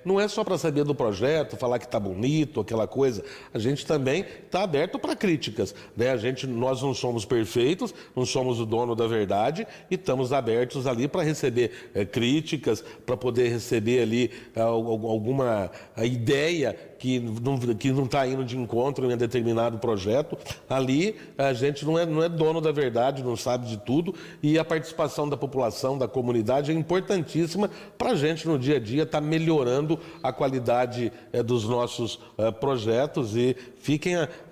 não é só para saber do projeto, falar que está bonito, aquela coisa. A gente também está aberto para críticas, né? Nós não somos perfeitos, não somos o dono da verdade e estamos abertos ali para receber críticas, para poder receber ali alguma ideia que não está indo de encontro em um determinado projeto. Ali a gente não é dono da verdade, não sabe de tudo, e a participação da população, da comunidade é importantíssima para a gente no dia a dia estar melhorando a qualidade dos nossos projetos. E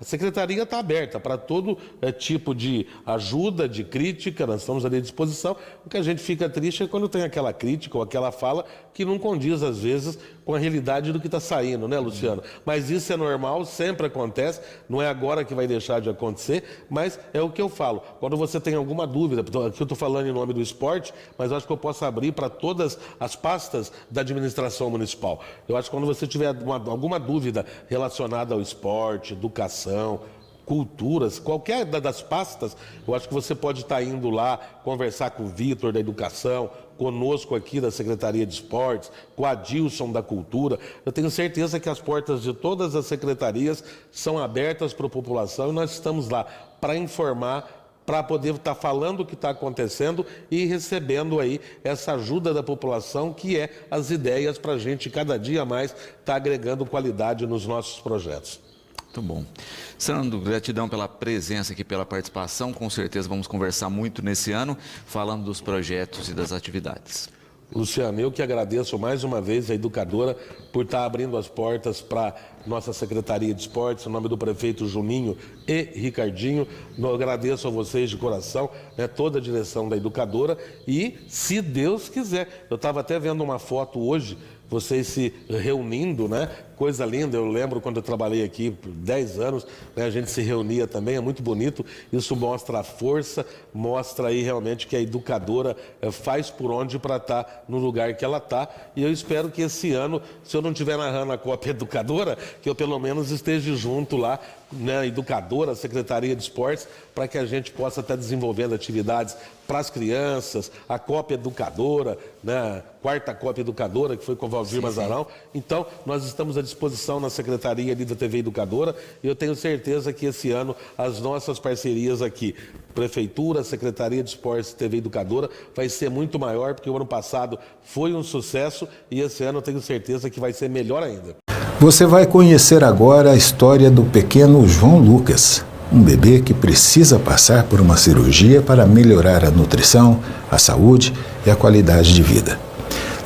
a secretaria está aberta para todo tipo de ajuda, de crítica, nós estamos ali à disposição. O que a gente fica triste é quando tem aquela crítica ou aquela fala que não condiz às vezes com a realidade do que está saindo, né, Luciano? Mas isso é normal, sempre acontece, não é agora que vai deixar de acontecer, mas é o que eu falo. Quando você tem alguma dúvida, aqui eu estou falando em nome do esporte, mas eu acho que eu posso abrir para todas as pastas da administração municipal. Eu acho que quando você tiver alguma dúvida relacionada ao esporte, educação, culturas, qualquer das pastas, eu acho que você pode estar indo lá conversar com o Vitor da Educação, conosco aqui da Secretaria de Esportes, com a Adilson da Cultura. Eu tenho certeza que as portas de todas as secretarias são abertas para a população e nós estamos lá para informar, para poder estar falando o que está acontecendo e recebendo aí essa ajuda da população, que é as ideias para a gente cada dia mais estar agregando qualidade nos nossos projetos. Muito bom. Sandro, gratidão pela presença aqui, pela participação. Com certeza vamos conversar muito nesse ano, falando dos projetos e das atividades. Luciano, eu que agradeço mais uma vez a educadora por estar abrindo as portas para nossa Secretaria de Esportes, em nome do prefeito Juninho e Ricardinho. Eu agradeço a vocês de coração, né, toda a direção da educadora, e se Deus quiser, eu estava até vendo uma foto hoje, vocês se reunindo, né? Coisa linda. Eu lembro quando eu trabalhei aqui por 10 anos, né? A gente se reunia também, é muito bonito. Isso mostra a força, mostra aí realmente que a educadora faz por onde para estar no lugar que ela está. E eu espero que esse ano, se eu não estiver narrando a Copa Educadora, que eu pelo menos esteja junto lá, né? Educadora, Secretaria de Esportes, para que a gente possa estar desenvolvendo atividades para as crianças, a Copa Educadora, né? Quarta Copa Educadora, que foi com o Valdir Mazarão. Então, nós estamos à disposição na Secretaria ali da TV Educadora, e eu tenho certeza que esse ano as nossas parcerias aqui, Prefeitura, Secretaria de Esportes e TV Educadora, vai ser muito maior, porque o ano passado foi um sucesso e esse ano eu tenho certeza que vai ser melhor ainda. Você vai conhecer agora a história do pequeno João Lucas, um bebê que precisa passar por uma cirurgia para melhorar a nutrição, a saúde e a qualidade de vida.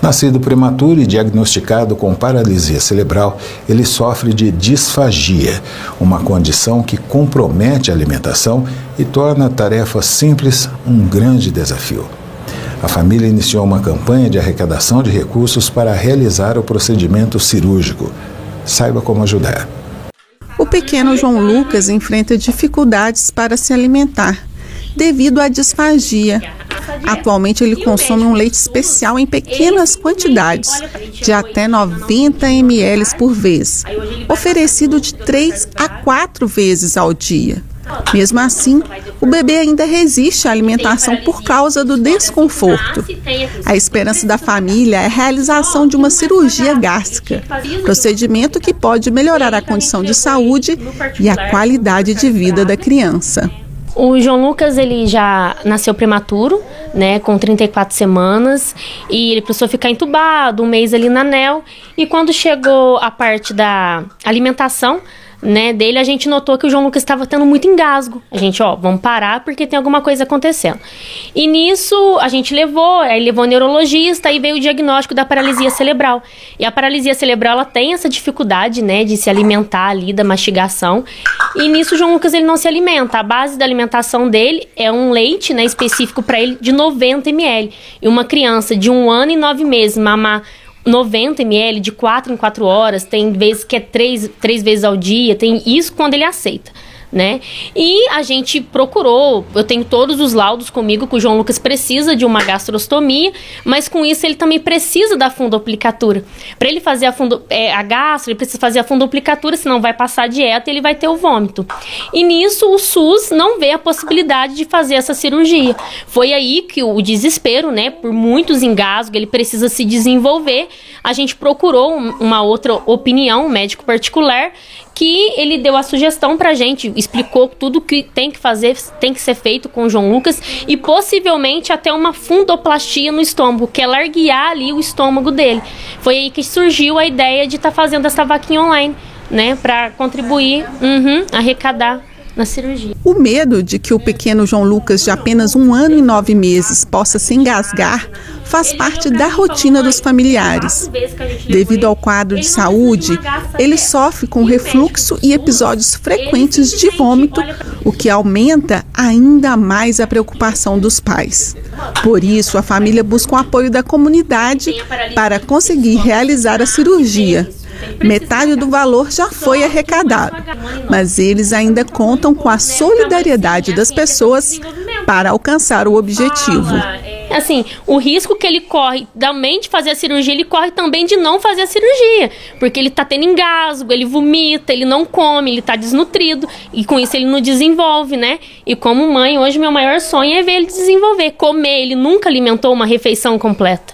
Nascido prematuro e diagnosticado com paralisia cerebral, ele sofre de disfagia, uma condição que compromete a alimentação e torna tarefas simples um grande desafio. A família iniciou uma campanha de arrecadação de recursos para realizar o procedimento cirúrgico. Saiba como ajudar. O pequeno João Lucas enfrenta dificuldades para se alimentar, devido à disfagia. Atualmente ele consome um leite especial em pequenas quantidades, de até 90 ml por vez, oferecido de 3 a 4 vezes ao dia. Mesmo assim, o bebê ainda resiste à alimentação por causa do desconforto. A esperança da família é a realização de uma cirurgia gástrica, procedimento que pode melhorar a condição de saúde e a qualidade de vida da criança. O João Lucas, ele já nasceu prematuro, né, com 34 semanas, e ele precisou ficar entubado, um mês ali na ANEL, e quando chegou a parte da alimentação, né, dele, a gente notou que o João Lucas estava tendo muito engasgo. A gente, vamos parar porque tem alguma coisa acontecendo. E nisso, a gente levou o neurologista e veio o diagnóstico da paralisia cerebral. E a paralisia cerebral, ela tem essa dificuldade, né, de se alimentar ali, da mastigação. E nisso, o João Lucas, ele não se alimenta. A base da alimentação dele é um leite, né, específico para ele de 90 ml. E uma criança de 1 ano e 9 meses mamar 90 ml de 4 em 4 horas, tem vezes que é 3 vezes ao dia, tem isso quando ele aceita, né? E a gente procurou, eu tenho todos os laudos comigo que o João Lucas precisa de uma gastrostomia, mas com isso ele também precisa da fundoplicatura. Para ele fazer a gastro, ele precisa fazer a fundoplicatura, senão vai passar a dieta e ele vai ter o vômito. E nisso o SUS não vê a possibilidade de fazer essa cirurgia. Foi aí que o desespero, né, por muitos engasgos, ele precisa se desenvolver. A gente procurou uma outra opinião, um médico particular, que ele deu a sugestão pra gente, explicou tudo que tem que fazer, tem que ser feito com o João Lucas e possivelmente até uma fundoplastia no estômago, que é larguear ali o estômago dele. Foi aí que surgiu a ideia de estar fazendo essa vaquinha online, né, pra contribuir, arrecadar na cirurgia. O medo de que o pequeno João Lucas, de apenas 1 ano e 9 meses, possa se engasgar, faz parte da rotina dos familiares. Devido ao quadro de saúde, ele sofre com refluxo e episódios frequentes de vômito, o que aumenta ainda mais a preocupação dos pais. Por isso, a família busca o apoio da comunidade para conseguir realizar a cirurgia. Metade do valor já foi arrecadado, mas eles ainda contam com a solidariedade das pessoas para alcançar o objetivo. Assim, o risco que ele corre também de fazer a cirurgia, ele corre também de não fazer a cirurgia, porque ele tá tendo engasgo, ele vomita, ele não come, ele tá desnutrido, e com isso ele não desenvolve, né? E como mãe, hoje meu maior sonho é ver ele desenvolver, comer, ele nunca alimentou uma refeição completa.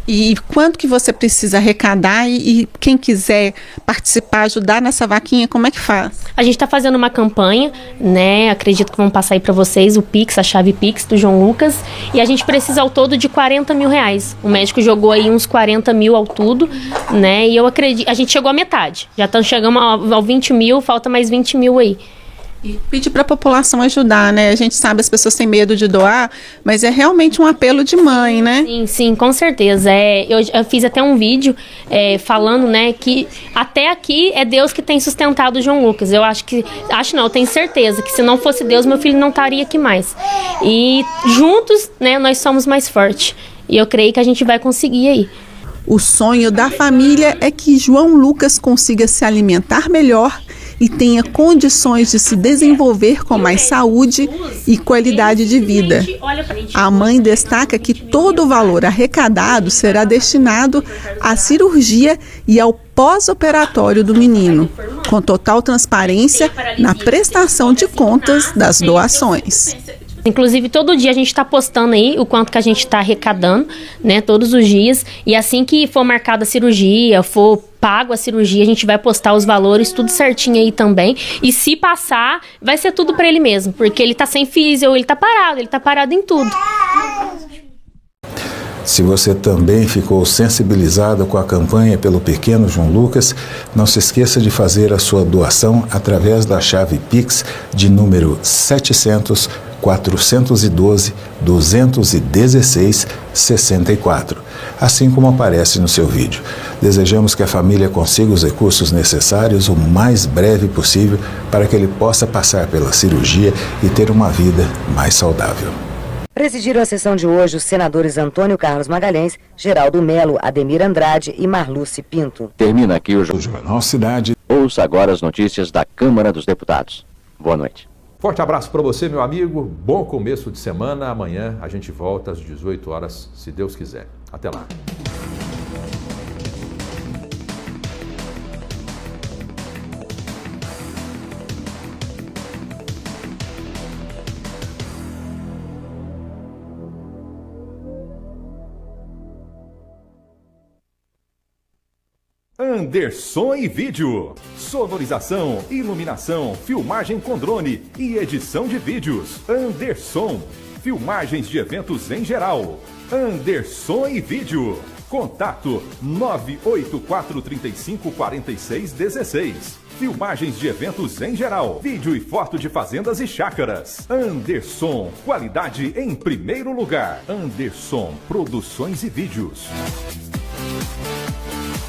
E quanto que você precisa arrecadar e quem quiser participar, ajudar nessa vaquinha, como é que faz? A gente está fazendo uma campanha, né? Acredito que vão passar aí para vocês o Pix, a chave Pix do João Lucas. E a gente precisa ao todo de 40 mil reais. O médico jogou aí uns 40 mil ao tudo, né? E eu acredito, a gente chegou à metade. Já chegamos ao 20 mil, falta mais 20 mil aí. E pedir para a população ajudar, né? A gente sabe, as pessoas têm medo de doar, mas é realmente um apelo de mãe, né? Sim, sim, com certeza. Eu fiz até um vídeo falando, né, que até aqui é Deus que tem sustentado o João Lucas. Eu eu tenho certeza que se não fosse Deus, meu filho não estaria aqui mais. E juntos, né, nós somos mais fortes. E eu creio que a gente vai conseguir aí. O sonho da família é que João Lucas consiga se alimentar melhor e tenha condições de se desenvolver com mais saúde e qualidade de vida. A mãe destaca que todo o valor arrecadado será destinado à cirurgia e ao pós-operatório do menino, com total transparência na prestação de contas das doações. Inclusive, todo dia a gente está postando aí o quanto que a gente está arrecadando, né, todos os dias. E assim que for marcada a cirurgia, for pago a cirurgia, a gente vai postar os valores, tudo certinho aí também. E se passar, vai ser tudo para ele mesmo, porque ele tá sem físio, ele tá parado em tudo. Se você também ficou sensibilizado com a campanha pelo pequeno João Lucas, não se esqueça de fazer a sua doação através da chave Pix de número 700 412 216 64, assim como aparece no seu vídeo. Desejamos que a família consiga os recursos necessários o mais breve possível para que ele possa passar pela cirurgia e ter uma vida mais saudável. Presidiram a sessão de hoje os senadores Antônio Carlos Magalhães, Geraldo Melo, Ademir Andrade e Marluce Pinto. Termina aqui o Jornal Cidade. Ouça agora as notícias da Câmara dos Deputados. Boa noite. Forte abraço para você, meu amigo. Bom começo de semana. Amanhã a gente volta às 18 horas, se Deus quiser. Até lá. Anderson e Vídeo. Sonorização, iluminação, filmagem com drone e edição de vídeos. Anderson. Filmagens de eventos em geral. Anderson e Vídeo. Contato 984354616. Filmagens de eventos em geral. Vídeo e foto de fazendas e chácaras. Anderson. Qualidade em primeiro lugar. Anderson Produções e Vídeos.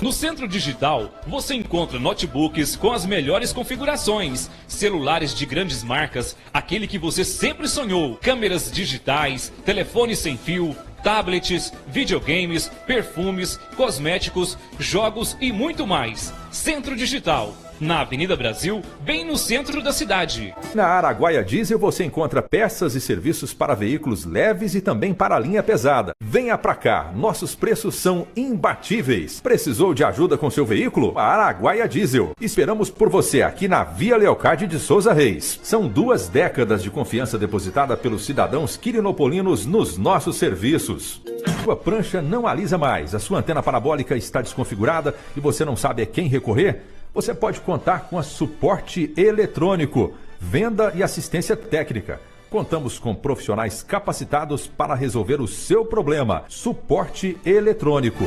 No Centro Digital, você encontra notebooks com as melhores configurações, celulares de grandes marcas, aquele que você sempre sonhou, câmeras digitais, telefones sem fio, tablets, videogames, perfumes, cosméticos, jogos e muito mais. Centro Digital, na Avenida Brasil, bem no centro da cidade. Na Araguaia Diesel você encontra peças e serviços para veículos leves e também para a linha pesada. Venha pra cá, nossos preços são imbatíveis. Precisou de ajuda com seu veículo? Araguaia Diesel. Esperamos por você aqui na Via Leocádio de Souza Reis. São 2 décadas de confiança depositada pelos cidadãos quirinopolinos nos nossos serviços. Sua prancha não alisa mais, a sua antena parabólica está desconfigurada e você não sabe a quem recorrer? Você pode contar com a Suporte Eletrônico, venda e assistência técnica. Contamos com profissionais capacitados para resolver o seu problema. Suporte Eletrônico.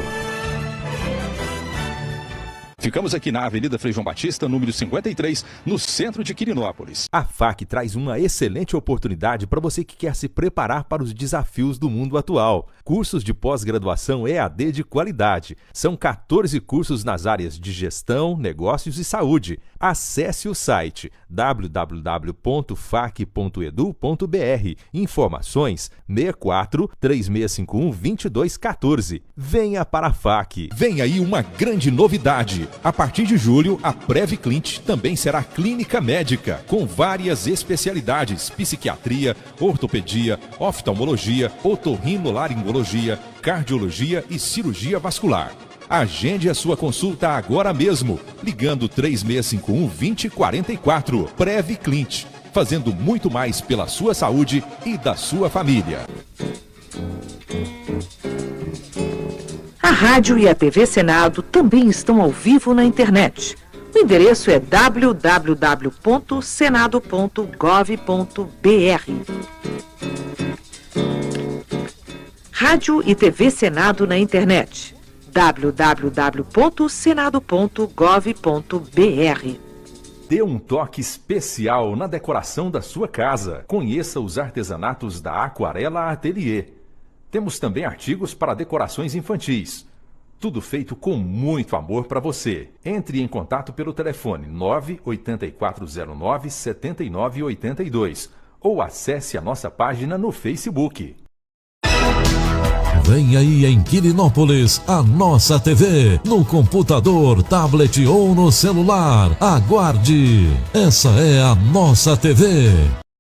Ficamos aqui na Avenida Frei João Batista, número 53, no centro de Quirinópolis. A FAC traz uma excelente oportunidade para você que quer se preparar para os desafios do mundo atual. Cursos de pós-graduação EAD de qualidade. São 14 cursos nas áreas de gestão, negócios e saúde. Acesse o site www.fac.edu.br. Informações 64 3651 2214. Venha para a FAC. Vem aí uma grande novidade. A partir de julho, a Previclint também será clínica médica, com várias especialidades: psiquiatria, ortopedia, oftalmologia, otorrinolaringologia, cardiologia e cirurgia vascular. Agende a sua consulta agora mesmo, ligando 3651-2044. Previclint, fazendo muito mais pela sua saúde e da sua família. A rádio e a TV Senado também estão ao vivo na internet. O endereço é www.senado.gov.br. Rádio e TV Senado na internet. www.senado.gov.br. Dê um toque especial na decoração da sua casa. Conheça os artesanatos da Aquarela Atelier. Temos também artigos para decorações infantis. Tudo feito com muito amor para você. Entre em contato pelo telefone 98409-7982 ou acesse a nossa página no Facebook. Vem aí em Quirinópolis a nossa TV, no computador, tablet ou no celular. Aguarde! Essa é a nossa TV.